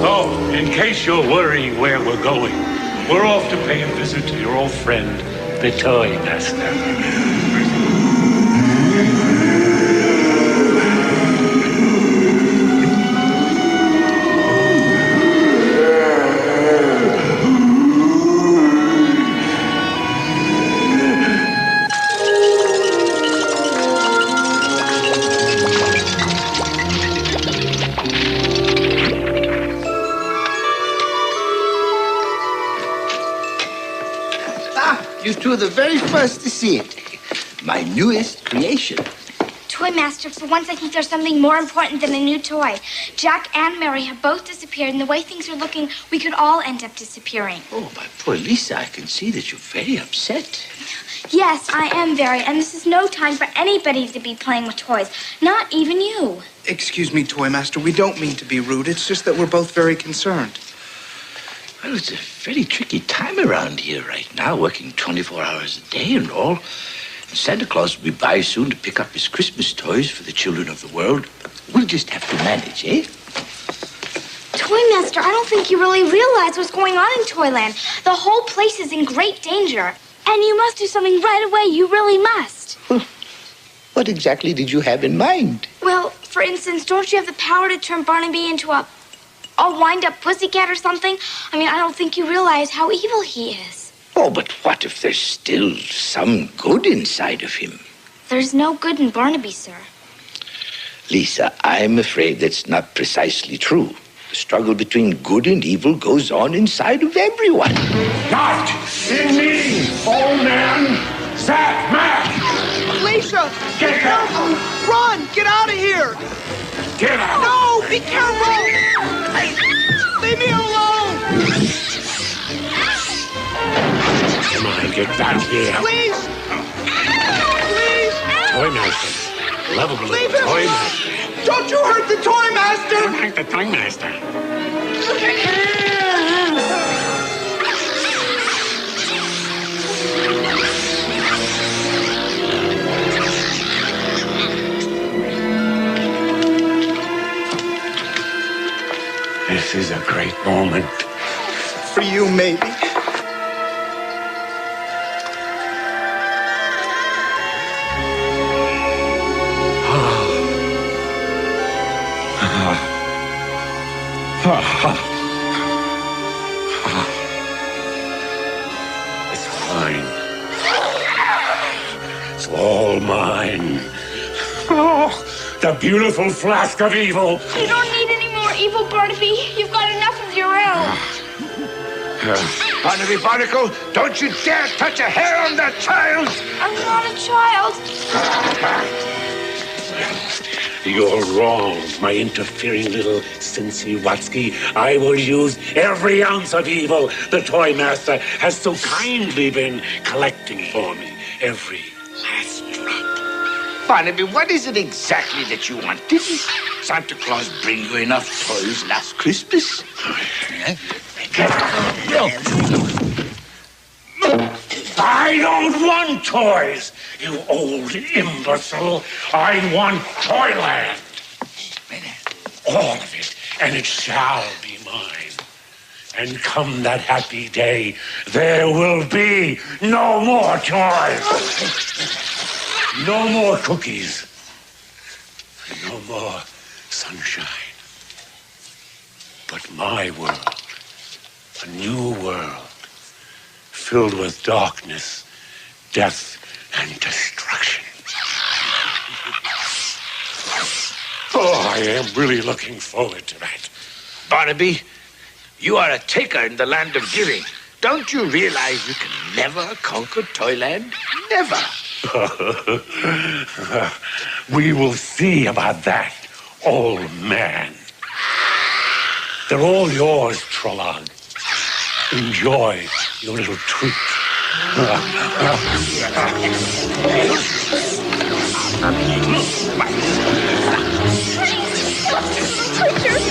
Oh, in case you're worrying where we're going, we're off to pay a visit to your old friend, the Toy Master. You two are the very first to see it. My newest creation. Toy Master, for once I think there's something more important than a new toy. Jack and Mary have both disappeared, and the way things are looking, we could all end up disappearing. Oh, my poor Lisa, I can see that you're very upset. Yes, I am very, and this is no time for anybody to be playing with toys. Not even you. Excuse me, Toy Master. We don't mean to be rude. It's just that we're both very concerned. Well, it's a very tricky time around here right now, working 24 hours a day and all. And Santa Claus will be by soon to pick up his Christmas toys for the children of the world. We'll just have to manage, eh? Toymaster, I don't think you really realize what's going on in Toyland. The whole place is in great danger. And you must do something right away. You really must. What exactly did you have in mind? Well, for instance, don't you have the power to turn Barnaby into a wind-up pussycat or something? I mean, I don't think you realize how evil he is. Oh, but what if there's still some good inside of him? There's no good in Barnaby, sir. Lisa, I'm afraid that's not precisely true. The struggle between good and evil goes on inside of everyone. Not in me, old man! Zach, Mac! Lisa! Get careful! Run! Get out of here! Get out! No! Be careful! Leave me alone! Come on, get back here. Please! Please! Toymaster. Lovable Leave little him! Toymaster. Don't you hurt the Toy Master! I don't like the Toymaster. This is a great moment. For you, maybe. It's mine. It's all mine. Oh, the beautiful flask of evil. You don't need any more evil, Barnaby. You've got enough of your own. Barnaby Barnacle, don't you dare touch a hair on that child! I'm not a child. You're wrong, my interfering little Cincy Watsky. I will use every ounce of evil the Toy Master has so kindly been collecting for me. Every last drop. Barnaby, what is it exactly that you want? Didn't Santa Claus bring you enough toys last Christmas? I don't want toys, you old imbecile. I want Toyland. All of it, and it shall be mine. And come that happy day, there will be no more toys. No more cookies. No more sunshine. But my world, a new world, filled with darkness, death, and destruction. Oh, I am really looking forward to that. Barnaby, you are a taker in the land of giving. Don't you realize you can never conquer Toyland? Never. We will see about that, old man. They're all yours, Trolog. Enjoy your little treat.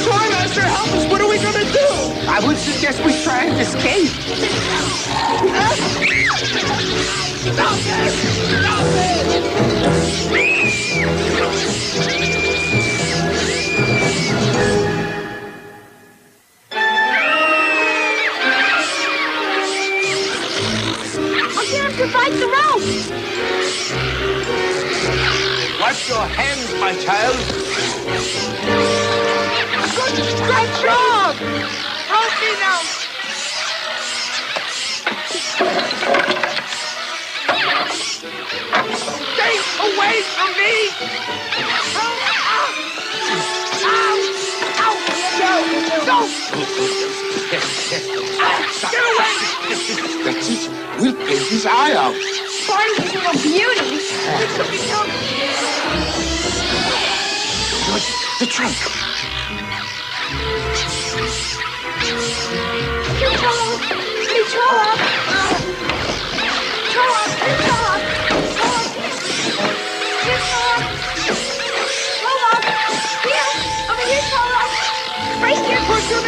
Toymaster, help us! What are we gonna do? I would suggest we try and escape. Stop it! Stop To fight the rope. Watch your hands, my child. Good job! Help me now! Stay away from me! Ow! Get away! That's it. We'll paint his eye out. Barnaby's a beauty. The trunk. Right here. Push him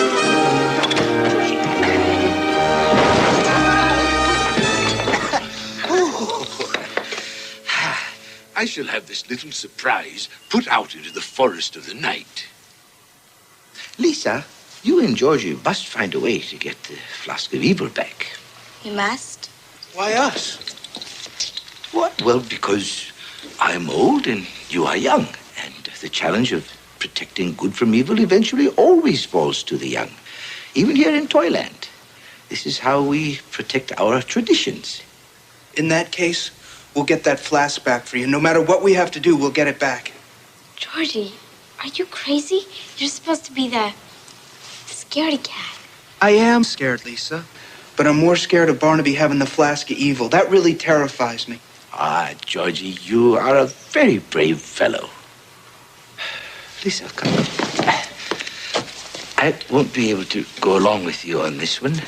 in. I shall have this little surprise put out into the forest of the night. Lisa, you and Georgie must find a way to get the flask of evil back. You must? Why us? What? Well, because I'm old and you are young. And the challenge of protecting good from evil eventually always falls to the young. Even here in Toyland. This is how we protect our traditions. In that case, we'll get that flask back for you. No matter what we have to do, we'll get it back. Georgie, are you crazy? You're supposed to be the scaredy cat. I am scared, Lisa. But I'm more scared of Barnaby having the flask of evil. That really terrifies me. Ah, Georgie, you are a very brave fellow. Lisa, come. I won't be able to go along with you on this one.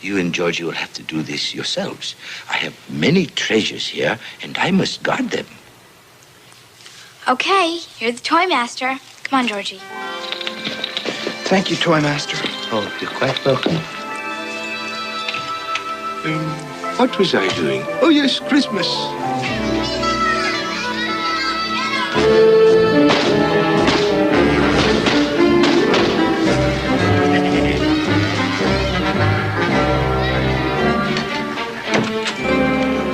You and Georgie will have to do this yourselves. I have many treasures here, and I must guard them. Okay, you're the toy master. Come on, Georgie. Thank you, Toy Master. Oh, you're quite welcome. What was I doing? Oh, yes, Christmas.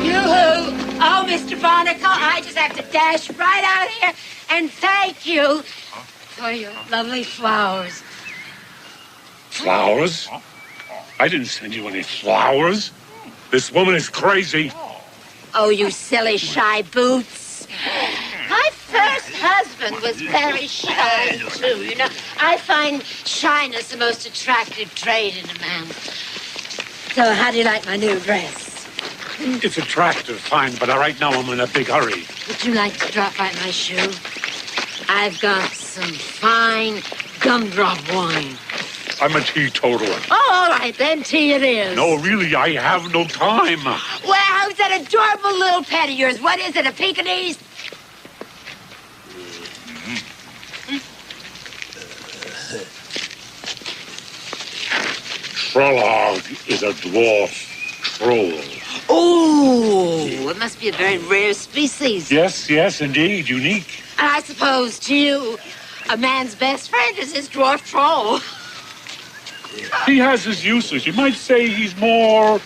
Yoo-hoo! Oh, Mr. Barnacle, I just have to dash right out here and thank you for your lovely flowers. Flowers? I didn't send you any flowers. This woman is crazy. Oh, you silly shy boots. My first husband was very shy, too. You know, I find shyness the most attractive trait in a man. So how do you like my new dress? It's attractive, fine, but right now I'm in a big hurry. Would you like to drop by my shoe? I've got some fine gumdrop wine. I'm a teetotaler. Oh, all right, then tea it is. No, really, I have no time. Well, how's that adorable little pet of yours? What is it, a Pekingese? Trolog is a dwarf troll. Oh, it must be a very rare species. Yes, yes, indeed, unique. And I suppose, to you, a man's best friend is his dwarf troll. He has his uses. You might say he's more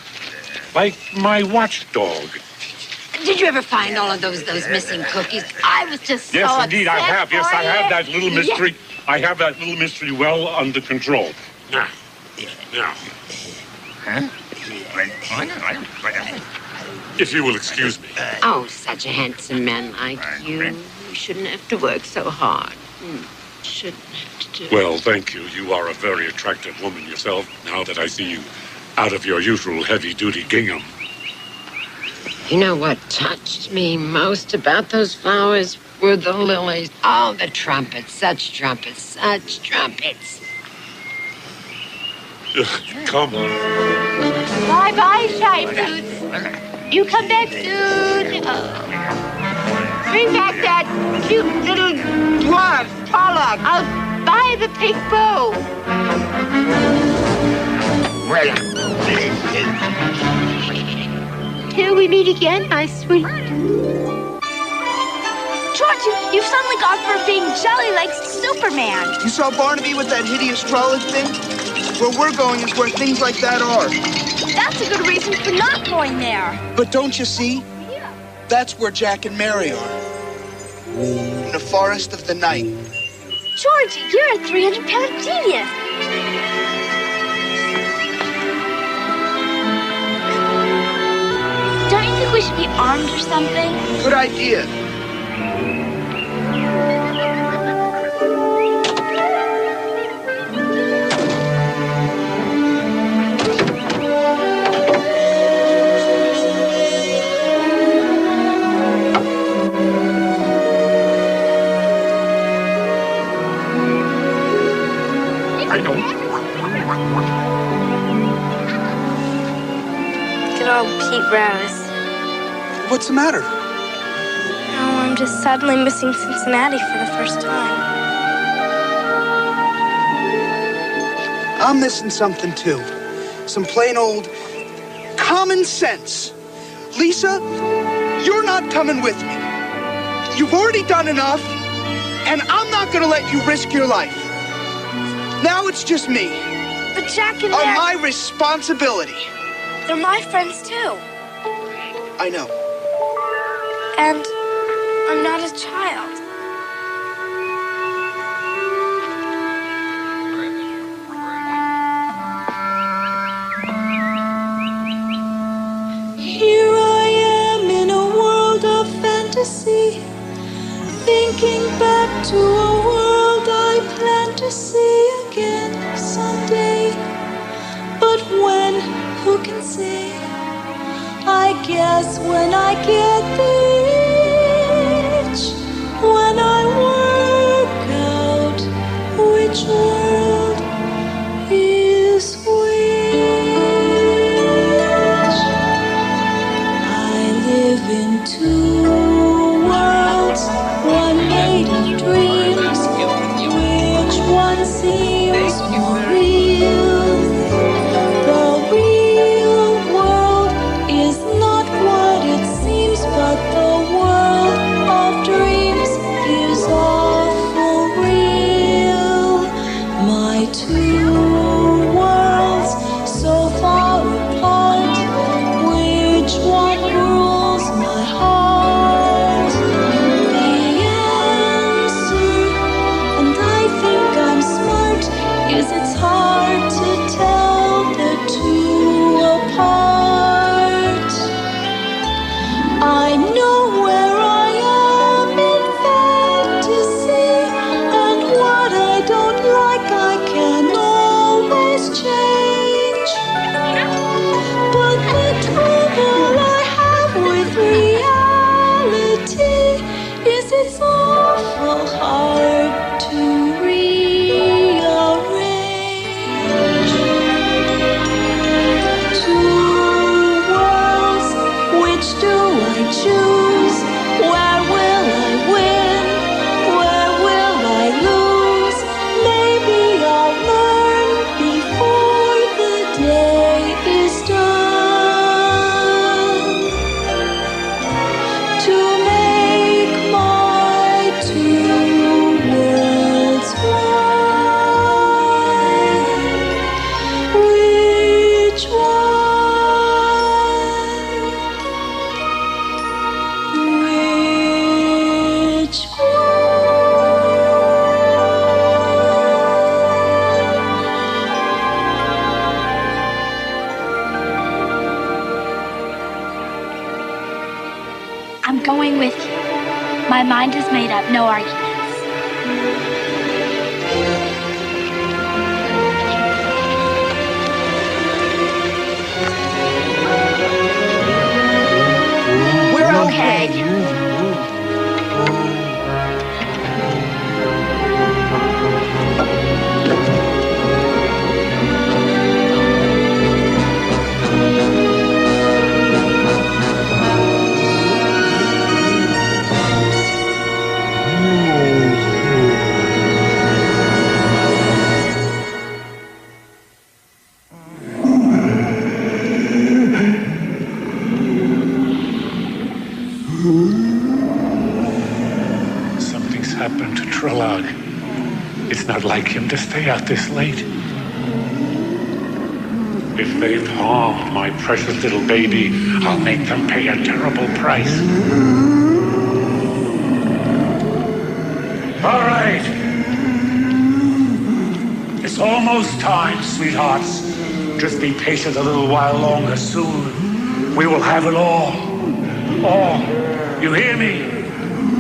like my watchdog. Did you ever find all of those missing cookies? I was just so Yes, indeed, I upset have. Yes, for I you. have that little mystery. Yeah. I have that little mystery well under control. Now. If you will excuse me. Oh, such a handsome man like you. You shouldn't have to work so hard. Shouldn't have to do. Well, thank you. You are a very attractive woman yourself, now that I see you out of your usual heavy-duty gingham. You know what touched me most about those flowers were the lilies. Oh, the trumpets, such trumpets, such trumpets. Come. Bye-bye, shy boots. You come back soon. Bring back that cute little dwarf, Trolloc. I'll buy the pink bow. Till we meet again, my sweet. George, you've suddenly gone from being jelly like Superman. You saw Barnaby with that hideous trolley thing? Where we're going is where things like that are. That's a good reason for not going there. But don't you see? That's where Jack and Mary are. In the forest of the night. George, you're a 300-pound genius. Don't you think we should be armed or something? Good idea. Good old Pete Rose. What's the matter? Oh, I'm just suddenly missing Cincinnati for the first time. I'm missing something too. Some plain old common sense. Lisa, you're not coming with me. You've already done enough, and I'm not gonna let you risk your life. Now it's just me. But Jack and On my responsibility. they're my friends too. I know. And I'm not a child. Here I am in a world of fantasy, thinking back to a world I plan to see again someday. But when, who can say? I guess when I get the itch, when I work out which world is which. I live in two worlds, one made of dreams, which one seems more real? The real world is not what it seems, but the world of dreams is awful real. My two worlds so far apart, which one rules my heart? The answer, and I think I'm smart, is it's hard to tell the two apart. I know where I am in fantasy, and what I don't like I can always change. But the trouble I have with reality is it's awful hard to rearrange. Two worlds, which do I choose? Where will I win? Where will I lose? Maybe I'll learn before the day is done to make my two worlds one. Which I'm going with you. My mind is made up, no arguments. We're Okay. Something's happened to Trelog. It's not like him to stay out this late. If they've harmed my precious little baby, I'll make them pay a terrible price. All right. It's almost time, sweethearts. Just be patient a little while longer. Soon we will have it all. All. You hear me?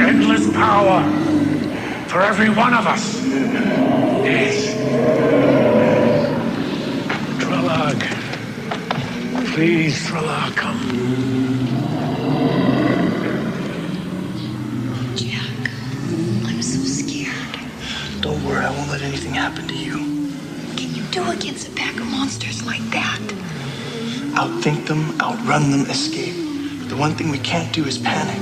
Endless power for every one of us. Yes. Trelog. Please, Trelog, come. Jack, I'm so scared. Don't worry, I won't let anything happen to you. What can you do against a pack of monsters like that? Outthink them, outrun them, escape. But the one thing we can't do is panic.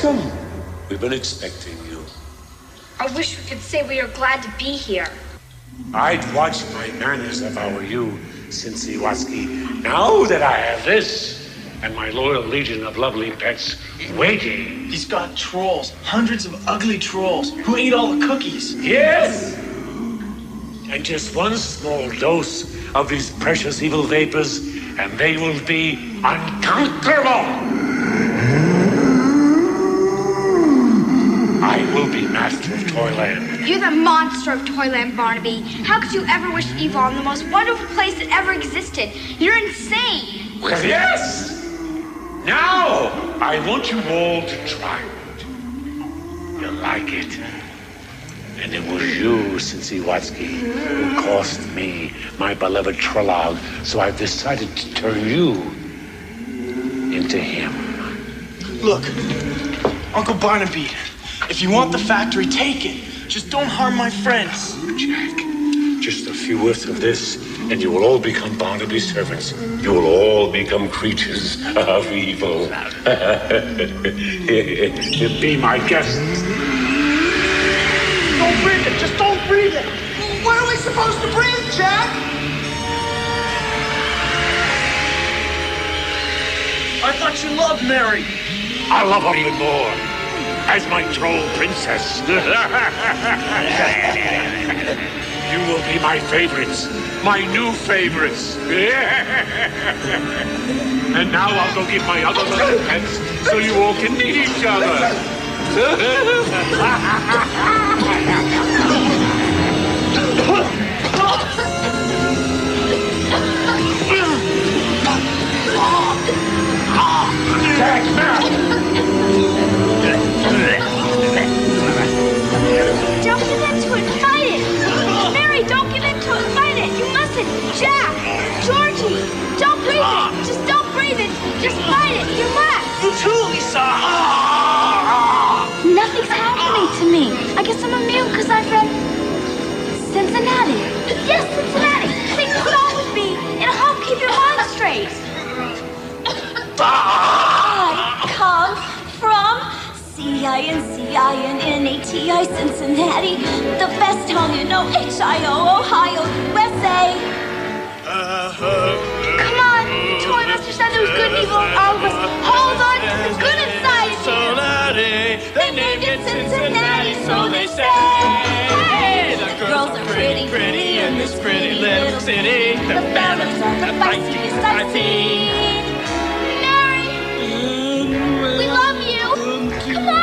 Welcome. We've been expecting you. I wish we could say we are glad to be here. I'd watched my manners if I were you, Sinsiwaski. Now that I have this, and my loyal legion of lovely pets waiting. He's got trolls, hundreds of ugly trolls, who ate all the cookies. Yes! And just one small dose of these precious evil vapors, and they will be unconquerable! I will be master of Toyland. You're the monster of Toyland, Barnaby. How could you ever wish evil on the most wonderful place that ever existed? You're insane. Well, yes! Now, I want you all to try it. You'll like it. And it was you, Sinsiwatsky, who cost me my beloved Trolog, so I've decided to turn you into him. Look, Uncle Barnaby, if you want the factory, take it. Just don't harm my friends. Jack, just a few whiffs of this, and you will all become Barnaby's servants. You will all become creatures of evil. Be my guests. Don't breathe it. Just don't breathe it. What are we supposed to breathe, Jack? I thought you loved Mary. I love her even more. As my troll princess. You will be my favorites. My new favorites. And now I'll go get my other little pets so you all can meet each other. Jack, now! Don't give in to it. Fight it. Mary, don't give in to it. Fight it. You mustn't. Jack, Georgie, don't breathe it. Just don't breathe it. Just fight it. You must. You too, Lisa. Nothing's happening to me. I guess I'm immune because I'm from Cincinnati. Yes, Cincinnati. Sing the song with me. It'll help keep your mind straight. I come from C-I-N-C-I-N-N-A-T-I, Cincinnati, the best town you know, H-I-O, Ohio, USA. Come on, Toymaster said there was good and evil in all of us. Hold on to the good inside of you. They named it Cincinnati, so they say. Hey, the girls are pretty, pretty in this pretty little city. The fellas are the feistiest I've seen. We love you. Come on.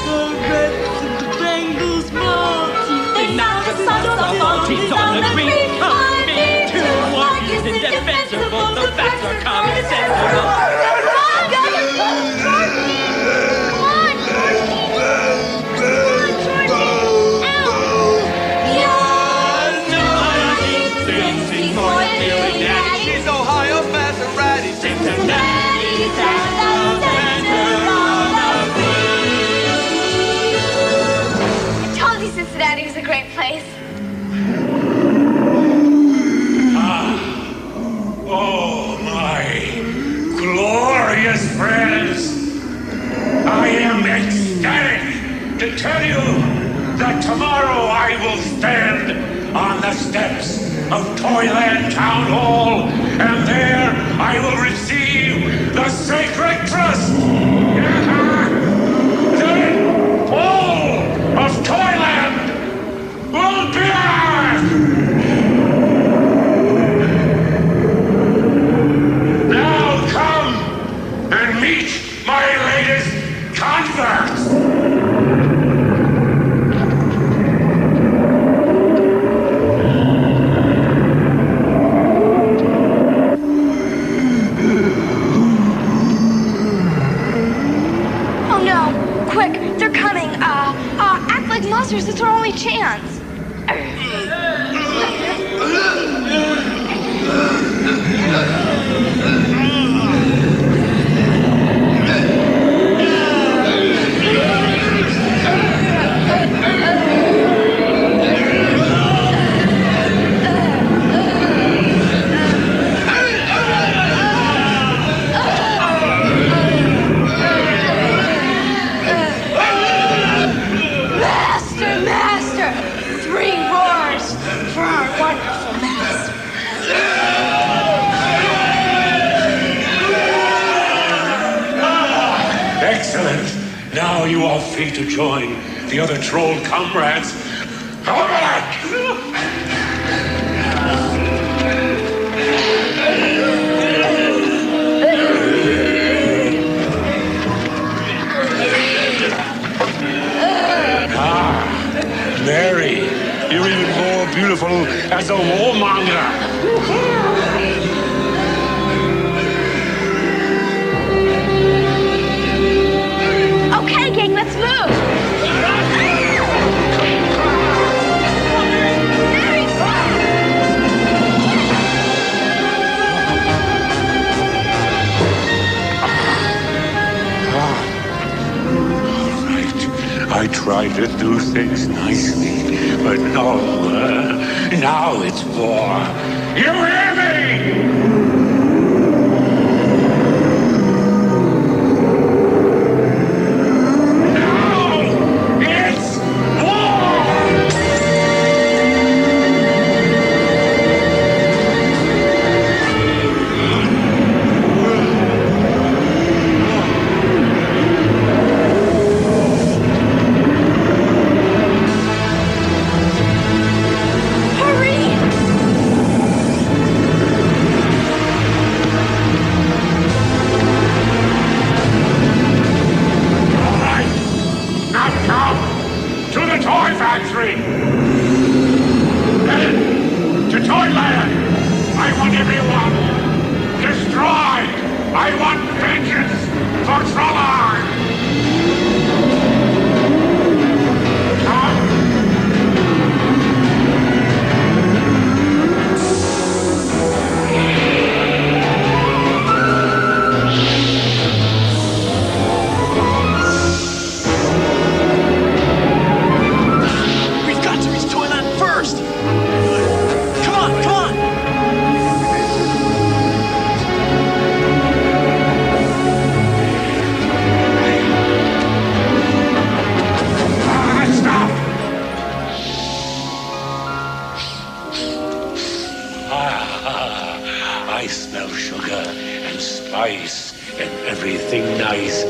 The reds and the bangles multi. They knock the socks off all teams on the green. Come me to one is indefensible. The facts are common sensible. She's Ohio Maserati. Cincinnati's at the center of the I told you Cincinnati was a great place. Oh, my glorious friends. I am ecstatic to tell you that tomorrow I will stand on the steps of Toyland Town Hall, and there I will receive the sacred trust. Then all of Toyland will be ours. Now come and meet my latest converts. Excellent. Now you are free to join the other troll comrades. Come back! Mary, you're even more beautiful as a warmonger. Okay, gang, let's move. I tried to do things nicely, but no, now it's war. You hear me? To Toyland! I want everyone destroyed! I want vengeance for Toyland! We've got to reach Toyland first! Come on, come on! Stop! I smell sugar and spice and everything nice.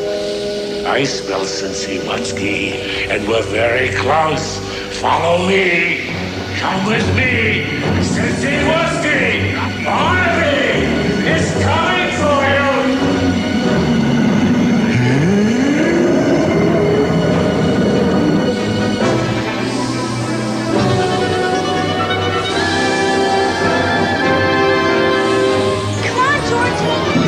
I smell Cincy Mutsky, and we're very close. Follow me. Come with me. Cincy Mutsky, Barnaby is coming for you. Come on, Georgie.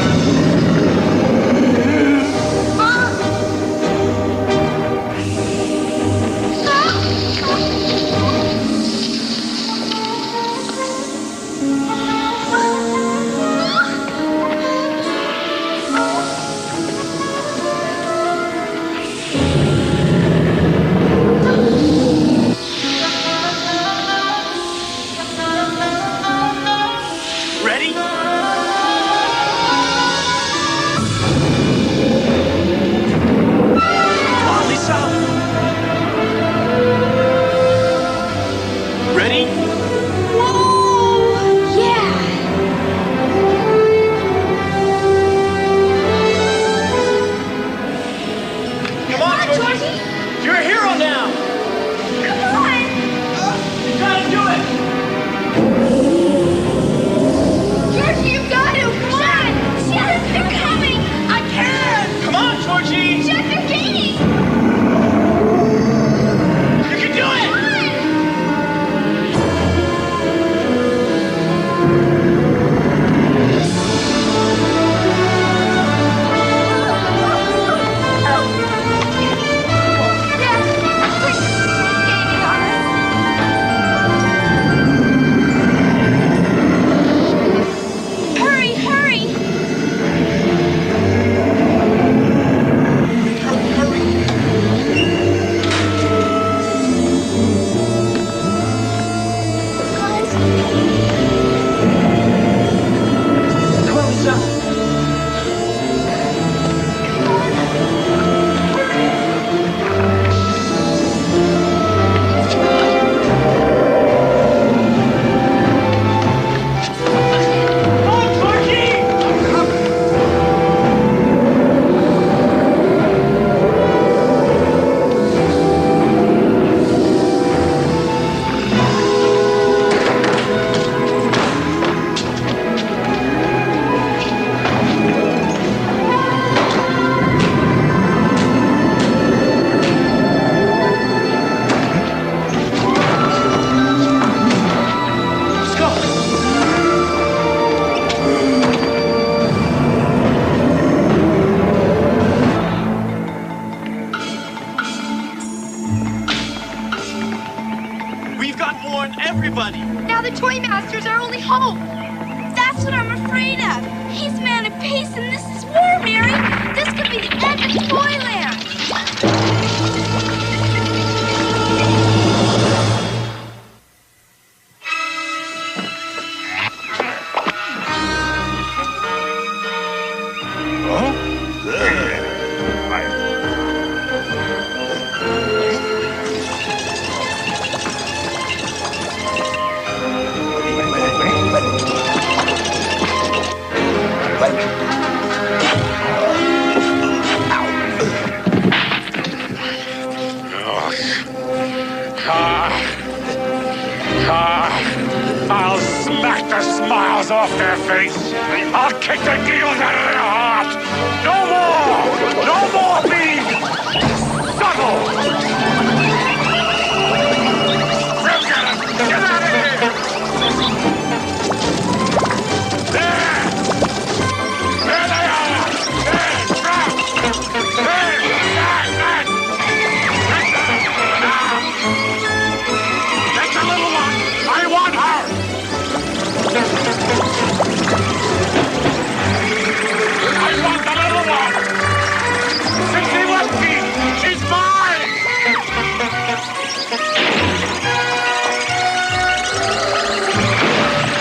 Ready? Come on, Lisa. Ready? Come on, Georgie. You're a hero now. Come on. You gotta do it. Georgie. I'm afraid of. He's man of peace and this is war, Mary. This could be the end of Toyland. I'll smack the smiles off their face. I'll kick the giggles out of their heart. No more being subtle. Get out of here. There they are. There, drop. There, that. That's the little one. I want her. I want the little one. Since he left me, she's mine.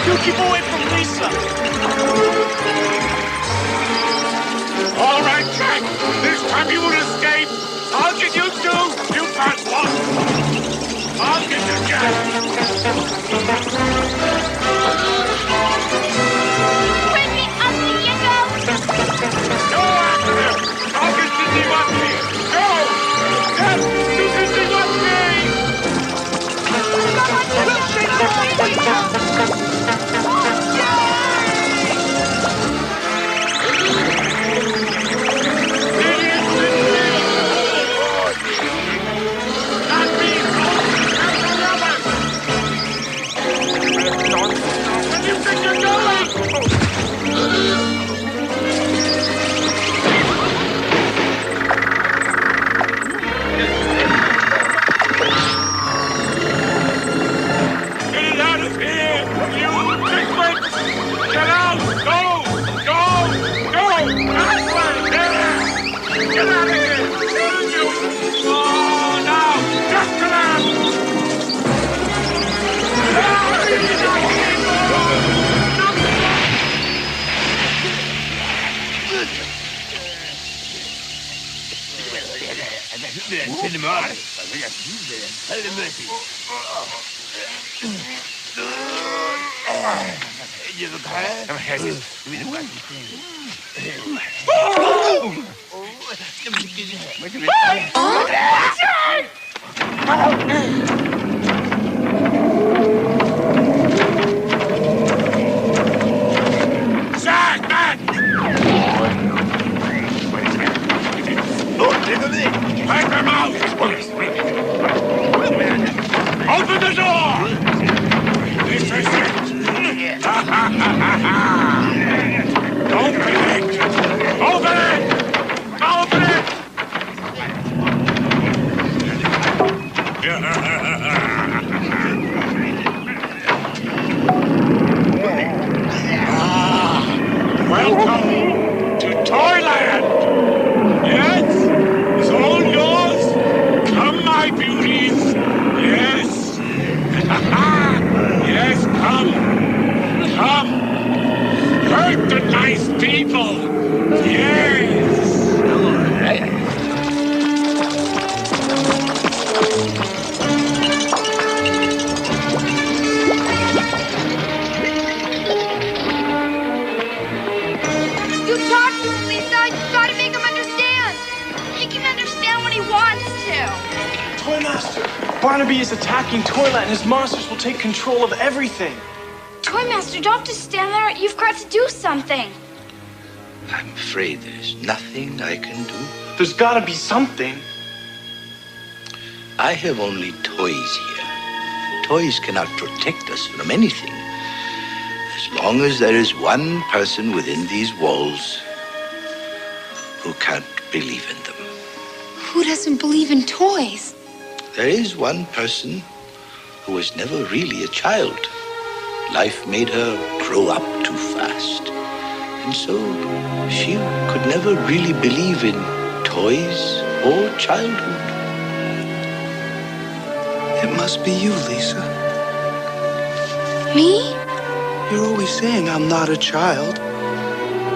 You keep away from Lisa. All right, Jack. This time you won't escape. I'll get you two. You can't walk. I'll get you, Jack. Bring me up the window. Go after him. I'll get Cindy Watney. Go. Yes, you Cindy Watney. Open the door! This is it! Open it! Open it! Open it! Welcome to Toyland! Yes? It's all yours? Come, my beauties! Yes! Yes, come! Come! Hurt the nice people! Yes! You talk to him, Lisa. You gotta make him understand. He can understand when he wants to. Toymaster, Barnaby is attacking Toyland. His monsters will take control of everything. Toymaster, don't just stand there. You've got to do something. I'm afraid there's nothing I can do. There's gotta be something. I have only toys here. Toys cannot protect us from anything. As long as there is one person within these walls who can't believe in them. Who doesn't believe in toys? There is one person who was never really a child. Life made her grow up too fast. And so she could never really believe in toys or childhood. It must be you, Lisa. Me? You're always saying I'm not a child.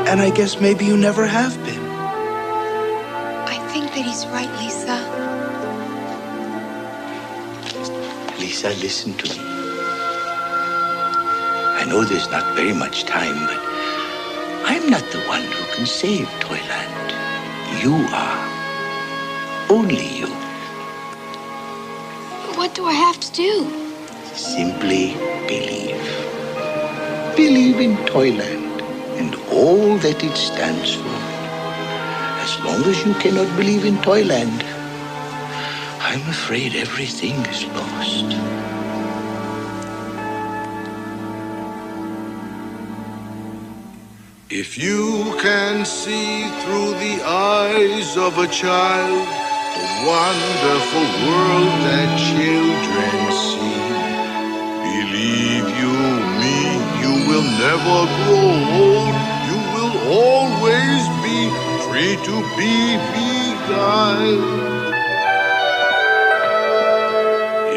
And I guess maybe you never have been. I think that he's right, Lisa. Lisa, listen to me. I know there's not very much time, but I'm not the one who can save Toyland. You are. Only you. What do I have to do? Simply believe. Believe in Toyland and all that it stands for. As long as you cannot believe in Toyland, I'm afraid everything is lost. If you can see through the eyes of a child the wonderful world that children see, believe you me, you will never grow old. You will always be free to be beguiled.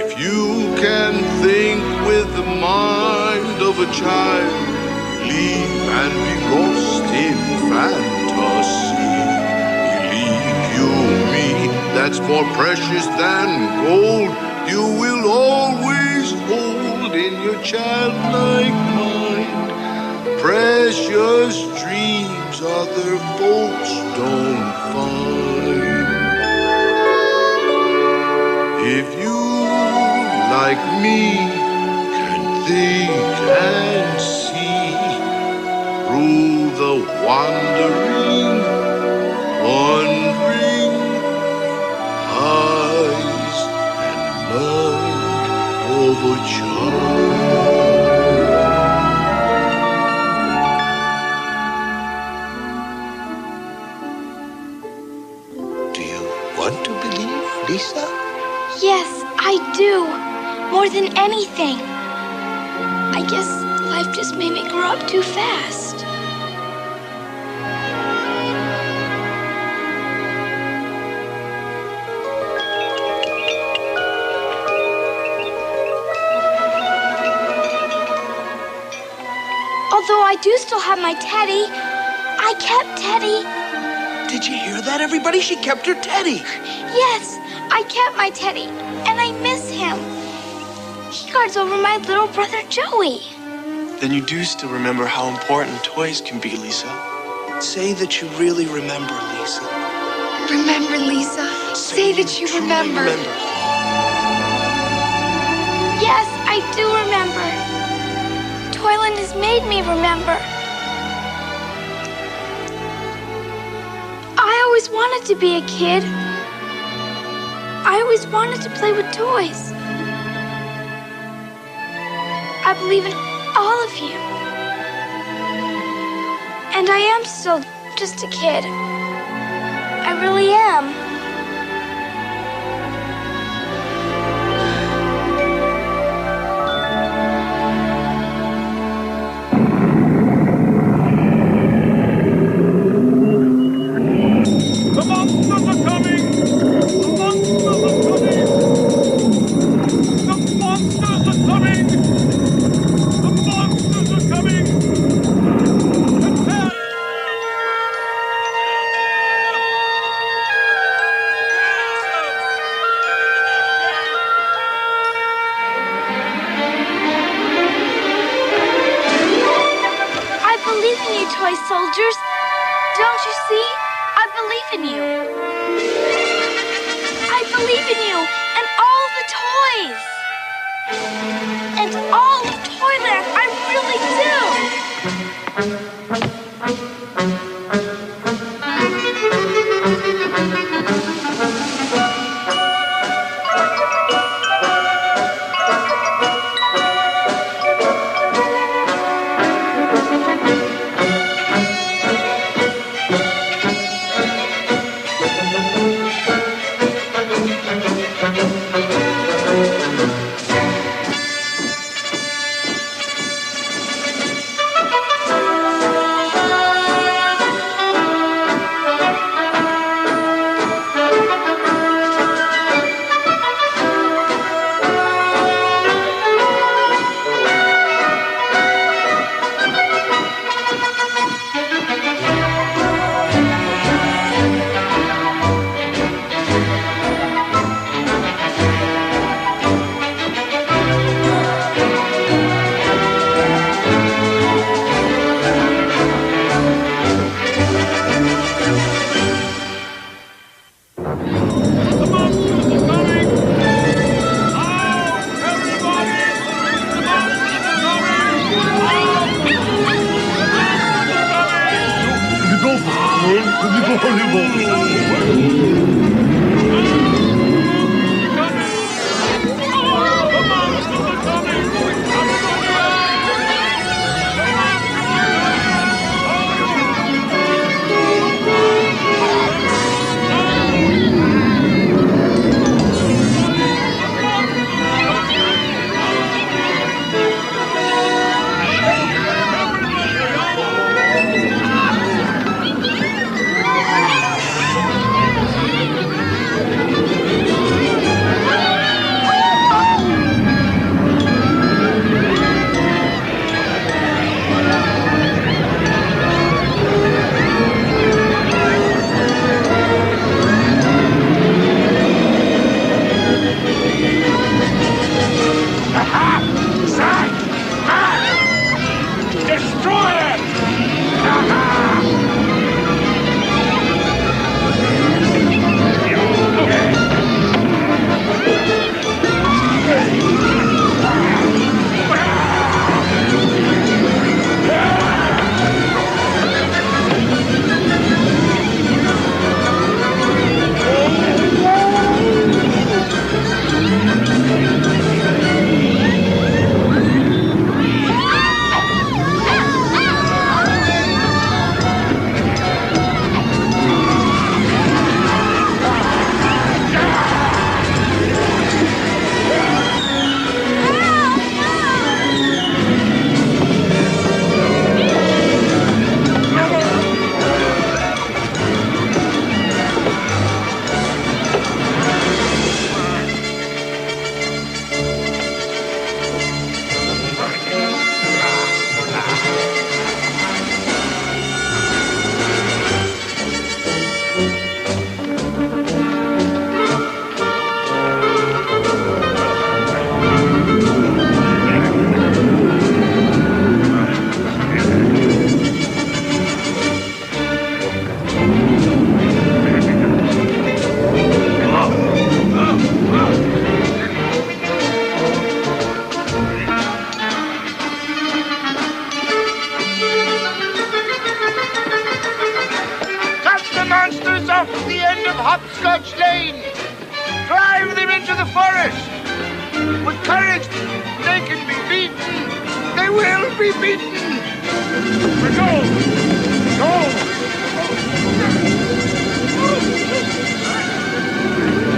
If you can think with the mind of a child, believe and be lost in fantasy. Believe you me, that's more precious than gold. You will always hold in your childlike mind precious dreams other folks don't find. If you, like me, can think and see through the wondering eyes and mind of a child. Do you want to believe, Lisa? Yes, I do. More than anything. I guess life just made me grow up too fast. Although I do still have my teddy. I kept Teddy. Did you hear that, everybody? She kept her teddy. Yes, I kept my teddy, and I miss him. He guards over my little brother Joey. Then you do still remember how important toys can be, Lisa. Say that you really remember, Lisa. Remember, Lisa. Say that you remember. Yes, I do remember. Toyland has made me remember. I always wanted to be a kid. I always wanted to play with toys. I believe in all of you. And I am still just a kid. I really am. The monsters are coming! The monsters are coming! The monsters are coming! The monsters are coming! Prepare! I believe in you, toy soldiers. Don't you see? I believe in you. I believe in you and all the toys. And all of Toyland. I really Hopscotch Lane. Drive them into the forest. With courage, they can be beaten. They will be beaten. Go!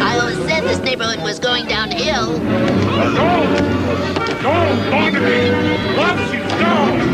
I always said this neighborhood was going downhill. Go, Barnaby! Once you go!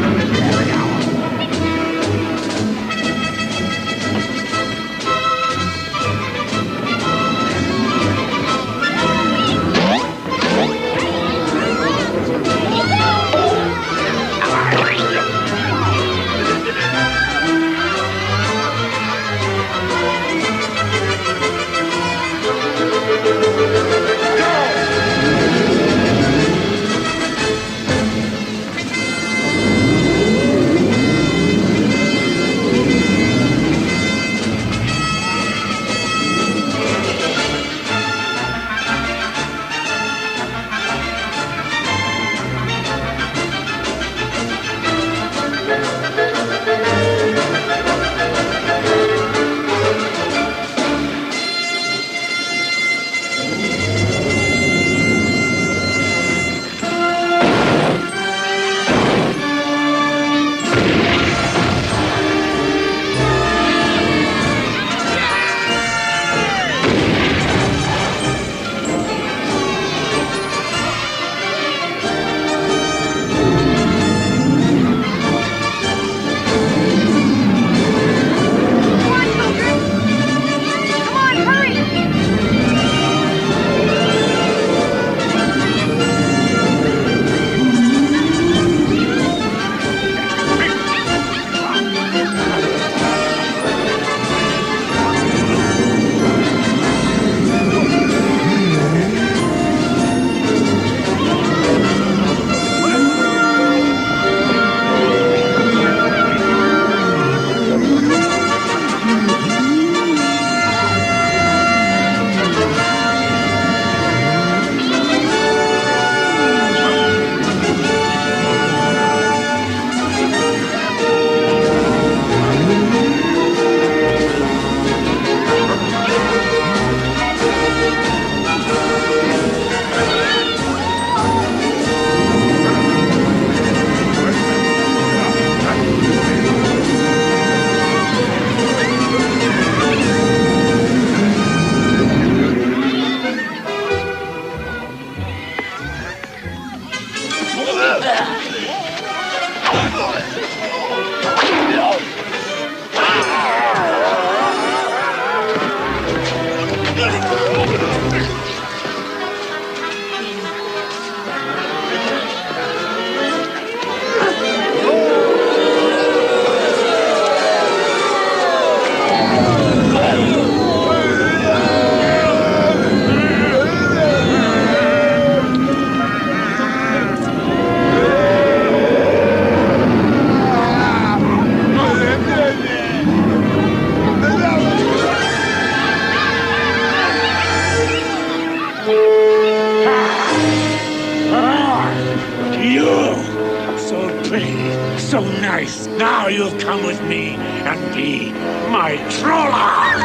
Nice. Now you'll come with me and be my troller.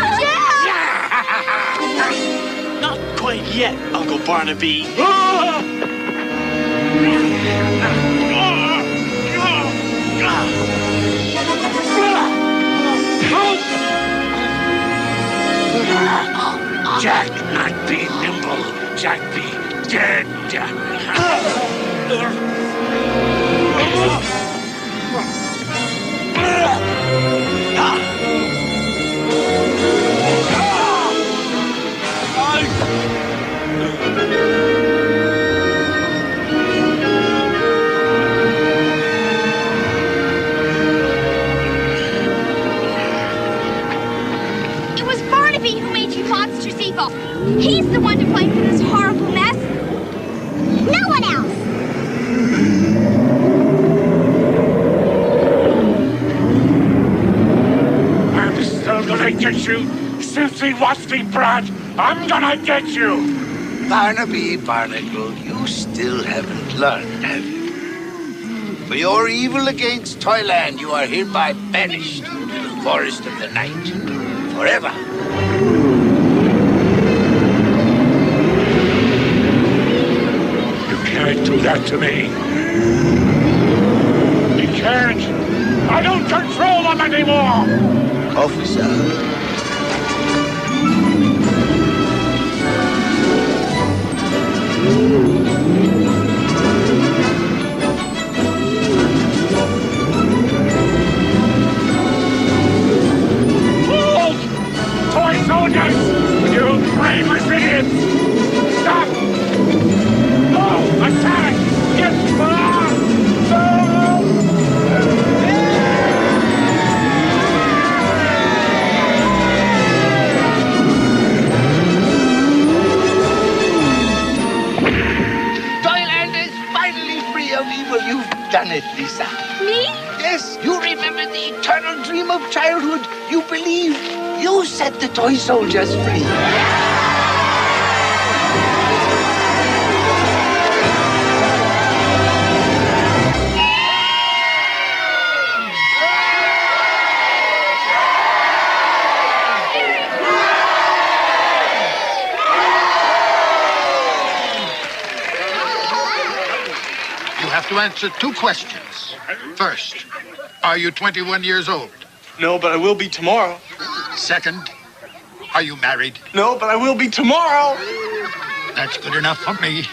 Not quite yet, Uncle Barnaby. Jack, not be nimble. Jack, be dead. It was Barnaby who made you monsters evil. He's the one to blame for this horrible mess. No one else. I'm still gonna get you. Simply watch me, brat. I'm gonna get you. Barnaby, Barnacle, you still haven't learned, have you? For your evil against Toyland, you are hereby banished to the forest of the night. Forever. You can't do that to me. You can't. I don't control them anymore. Officer. Toy soldiers! You brainless idiots! Stop! Oh, attack! Get Toyland is finally free of evil. You've done it, Lisa. Me? Yes, you remember the eternal dream of childhood. You believed. You set the toy soldiers free. You have to answer two questions. First, are you 21 years old? No, but I will be tomorrow. Second, are you married? No, but I will be tomorrow. That's good enough for me.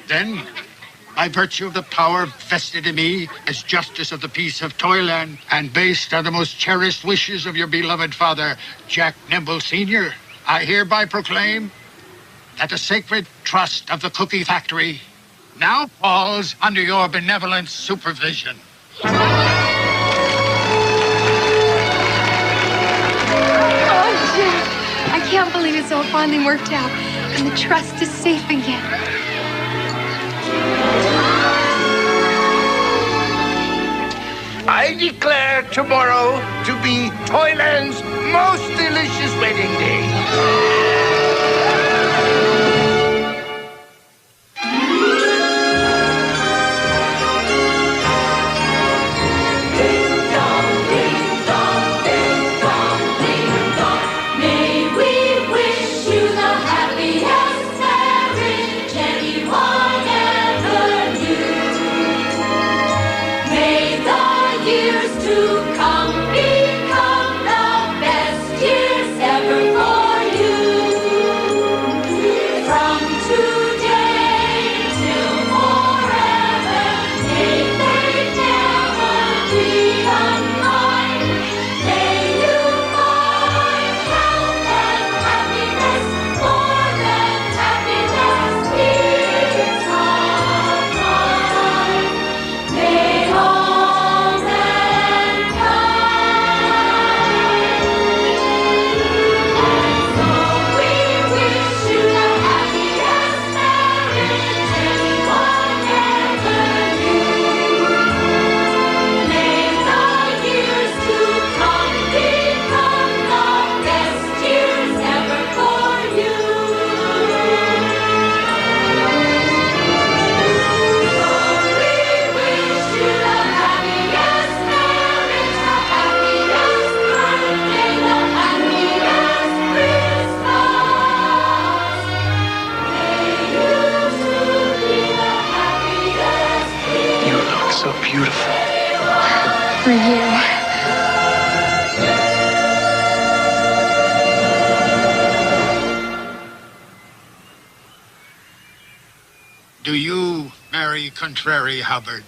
Then, by virtue of the power vested in me as Justice of the Peace of Toyland, and based on the most cherished wishes of your beloved father, Jack Nimble Sr., I hereby proclaim that the sacred trust of the Cookie Factory now falls under your benevolent supervision. Oh, Jack, I can't believe it's all finally worked out, and the trust is safe again. I declare tomorrow to be Toyland's most delicious wedding day. May we wish you the happiest marriage anyone ever knew. May the years to come become the best years ever for you. contrary, Hubbard.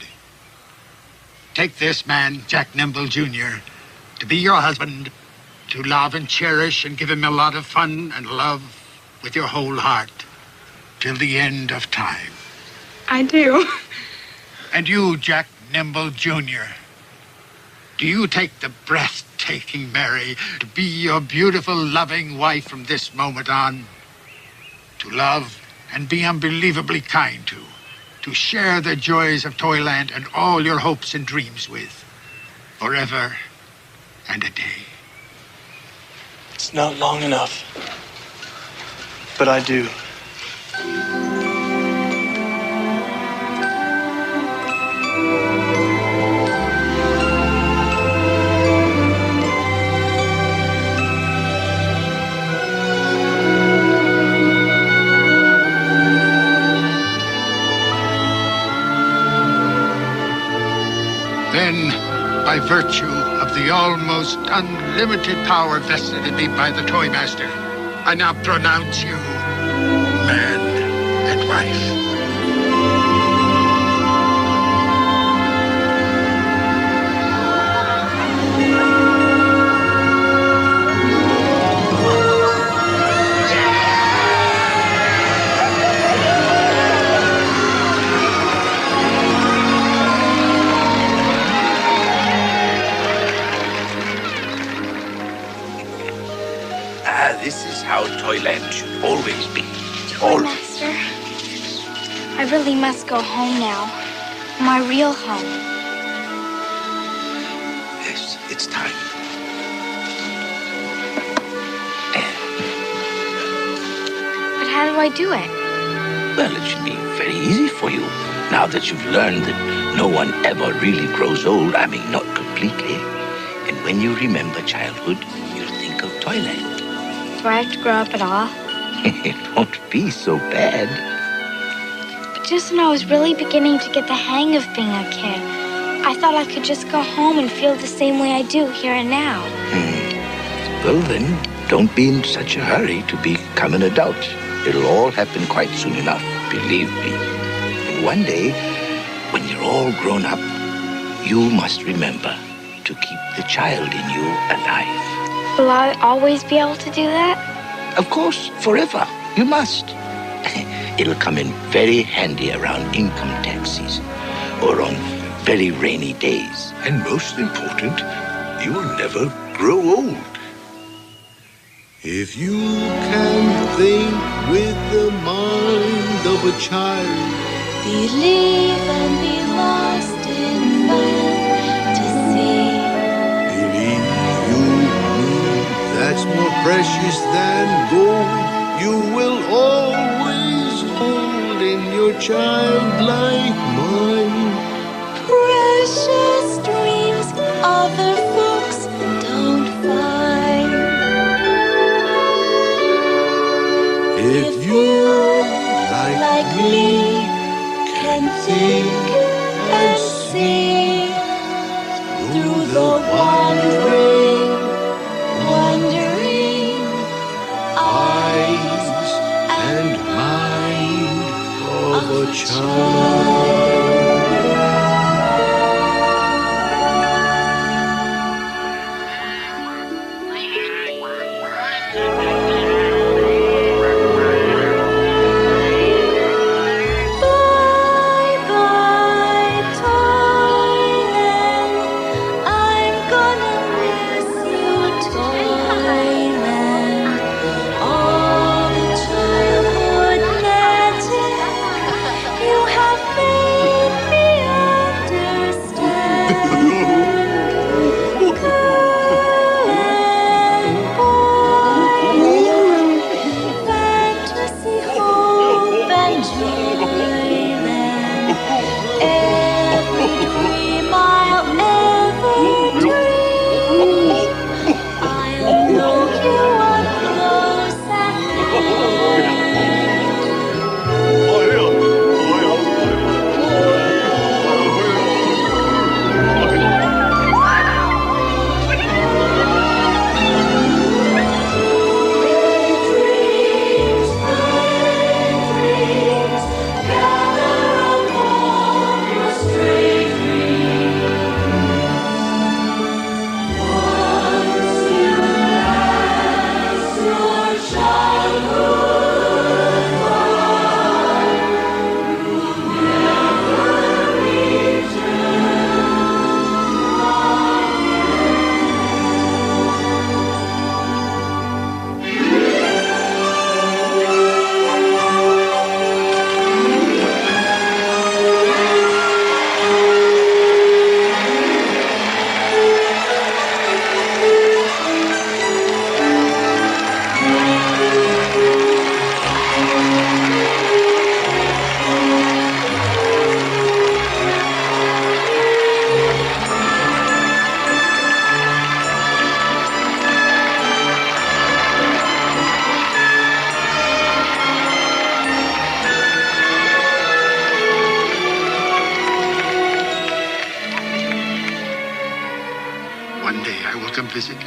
Take this man, Jack Nimble Jr., to be your husband, to love and cherish and give him a lot of fun and love with your whole heart till the end of time. I do. And you, Jack Nimble Jr., do you take the breathtaking Mary to be your beautiful, loving wife from this moment on? To love and be unbelievably kind to share the joys of Toyland and all your hopes and dreams with, forever and a day. It's not long enough, but I do. Then, by virtue of the almost unlimited power vested in me by the Toymaster, I now pronounce you man and wife. This is how Toyland should always be. Master, I really must go home now. My real home. Yes, it's time. But how do I do it? Well, it should be very easy for you now that you've learned that no one ever really grows old. I mean, not completely. And when you remember childhood, you'll think of Toyland. Do I have to grow up at all? It won't be so bad. But just when I was really beginning to get the hang of being a kid, I thought I could just go home and feel the same way I do here and now. Well, then, don't be in such a hurry to become an adult. It'll all happen quite soon enough, believe me. And one day, when you're all grown up, you must remember to keep the child in you alive. Will I always be able to do that? Of course, forever. You must. It'll come in very handy around income tax season or on very rainy days. And most important, you will never grow old. If you can think with the mind of a child, Believe and be lost in fantasy. believe you me, that's more precious than gold. You will always hold in your childlike mind. Precious dreams other folks don't find. If you, like me, can think and see through the wandering eyes and mind of a child. Bye-bye.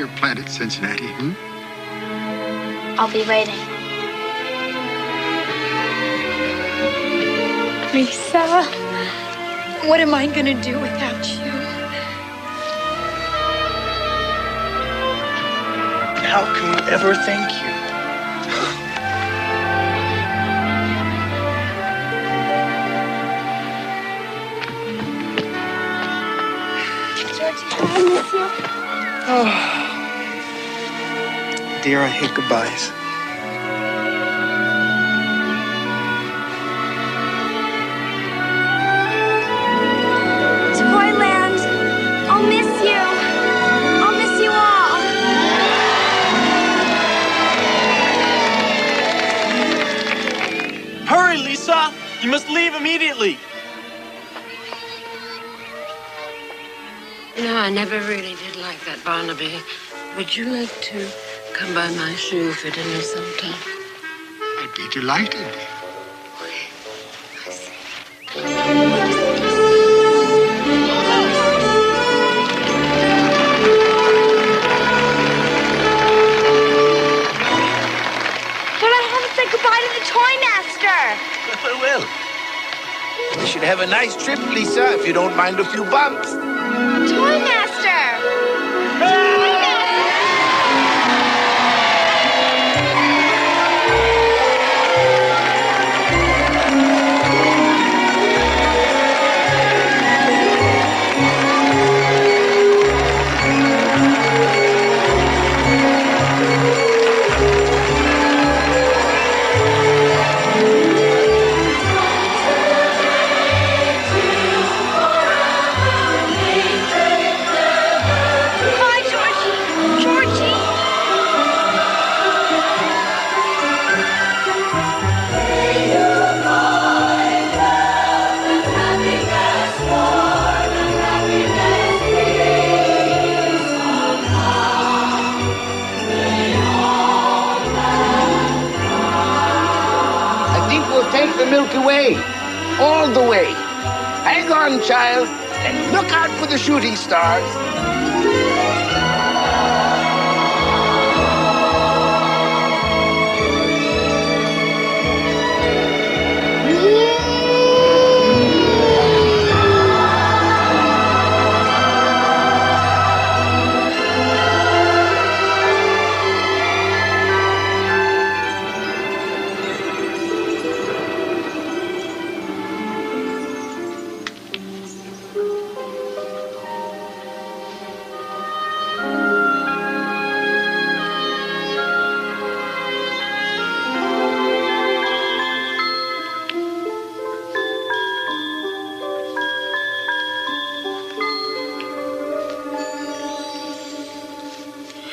your planet, Cincinnati, hmm? I'll be waiting. Lisa, what am I gonna do without you? How can we ever thank you? Georgie, I miss you. Oh. Dear, I hate goodbyes. Toyland, I'll miss you. I'll miss you all. Hurry, Lisa! You must leave immediately. You know, I never really did like that, Barnaby. Would you like to come by my shoe for dinner sometime? I'd be delighted. But I haven't said goodbye to the Toy Master. Well, we should have a nice trip, Lisa, if you don't mind a few bumps. Toy Master! Bye, Georgie. Georgie. I think we'll take the Milky Way. All the way. Hang on, child, and look out for the shooting stars.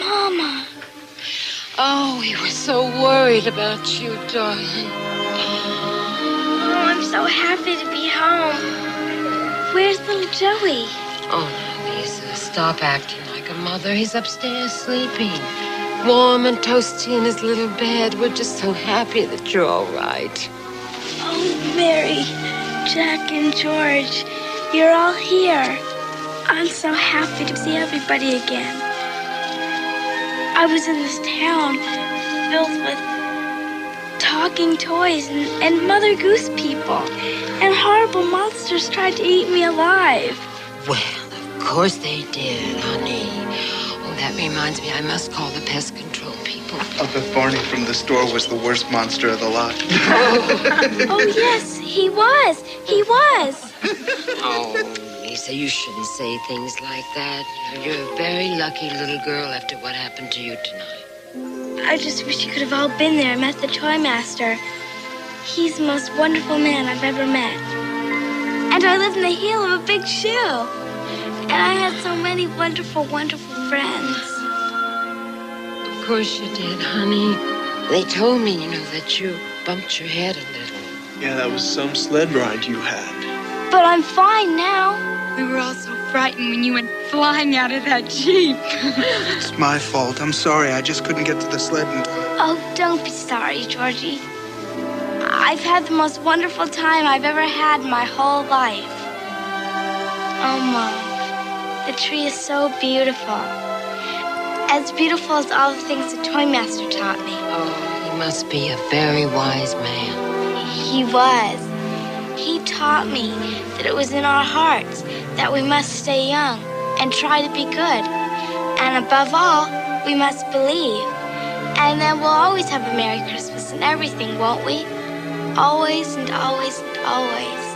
Mama. Oh, we were so worried about you, darling. Oh, I'm so happy to be home. Where's little Joey? Oh, now, Lisa, stop acting like a mother. He's upstairs sleeping. Warm and toasty in his little bed. We're just so happy that you're all right. Oh, Mary, Jack, and George, you're all here. I'm so happy to see everybody again. I was in this town filled with talking toys and Mother Goose people, and horrible monsters tried to eat me alive. Well, of course they did, honey. Oh, that reminds me, I must call the pest control people. I'll bet Barney from the store was the worst monster of the lot. Oh, yes, he was. He was. Oh, Lisa, you shouldn't say things like that. You're a very lucky little girl after what happened to you tonight. I just wish you could have all been there and met the Toy Master. He's the most wonderful man I've ever met. And I lived in the heel of a big shoe. And I had so many wonderful, wonderful friends. Of course you did, honey. They told me, that you bumped your head a little. Yeah, that was some sled ride you had. But I'm fine now. We were all so frightened when you went flying out of that Jeep. It's my fault. I'm sorry. I just couldn't get to the sled in time. Oh, don't be sorry, Georgie. I've had the most wonderful time I've ever had in my whole life. Oh, Mom, the tree is so beautiful. as beautiful as all the things the Toy Master taught me. Oh, he must be a very wise man. He was. He taught me that it was in our hearts that we must stay young and try to be good. And above all, we must believe. And then we'll always have a Merry Christmas and everything, won't we? Always and always and always.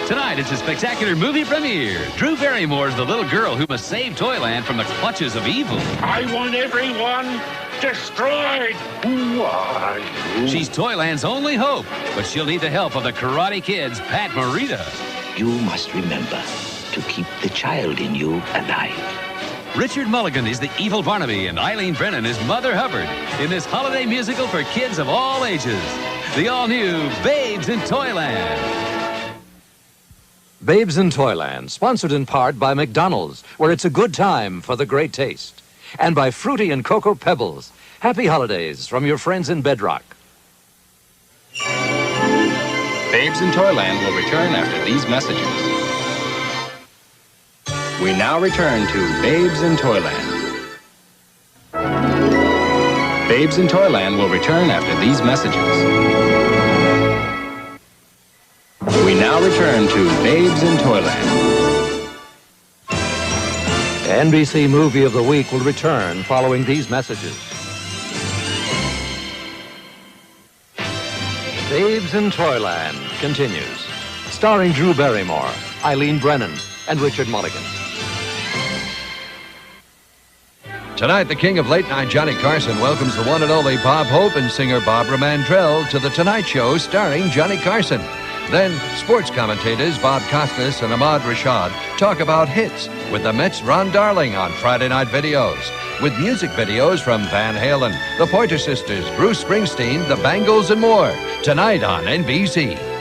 Tonight, it's a spectacular movie premiere. Drew Barrymore's the little girl who must save Toyland from the clutches of evil. I want everyone destroyed. Why? She's Toyland's only hope, but she'll need the help of the Karate Kid's Pat Morita. You must remember to keep the child in you alive. Richard Mulligan is the evil Barnaby, and Eileen Brennan is Mother Hubbard in this holiday musical for kids of all ages. The all-new Babes in Toyland. Babes in Toyland, sponsored in part by McDonald's, where it's a good time for the great taste. And by Fruity and Cocoa Pebbles. Happy holidays from your friends in Bedrock. Babes in Toyland will return after these messages. We now return to Babes in Toyland. Babes in Toyland will return after these messages. We now return to Babes in Toyland. NBC Movie of the Week will return following these messages. Babes in Toyland continues. Starring Drew Barrymore, Eileen Brennan, and Richard Mulligan. Tonight, the king of late night, Johnny Carson, welcomes the one and only Bob Hope and singer Barbara Mandrell to The Tonight Show starring Johnny Carson. Then, sports commentators Bob Costas and Ahmad Rashad talk about hits with the Mets' Ron Darling on Friday Night Videos, with music videos from Van Halen, the Pointer Sisters, Bruce Springsteen, the Bangles, and more. Tonight on NBC.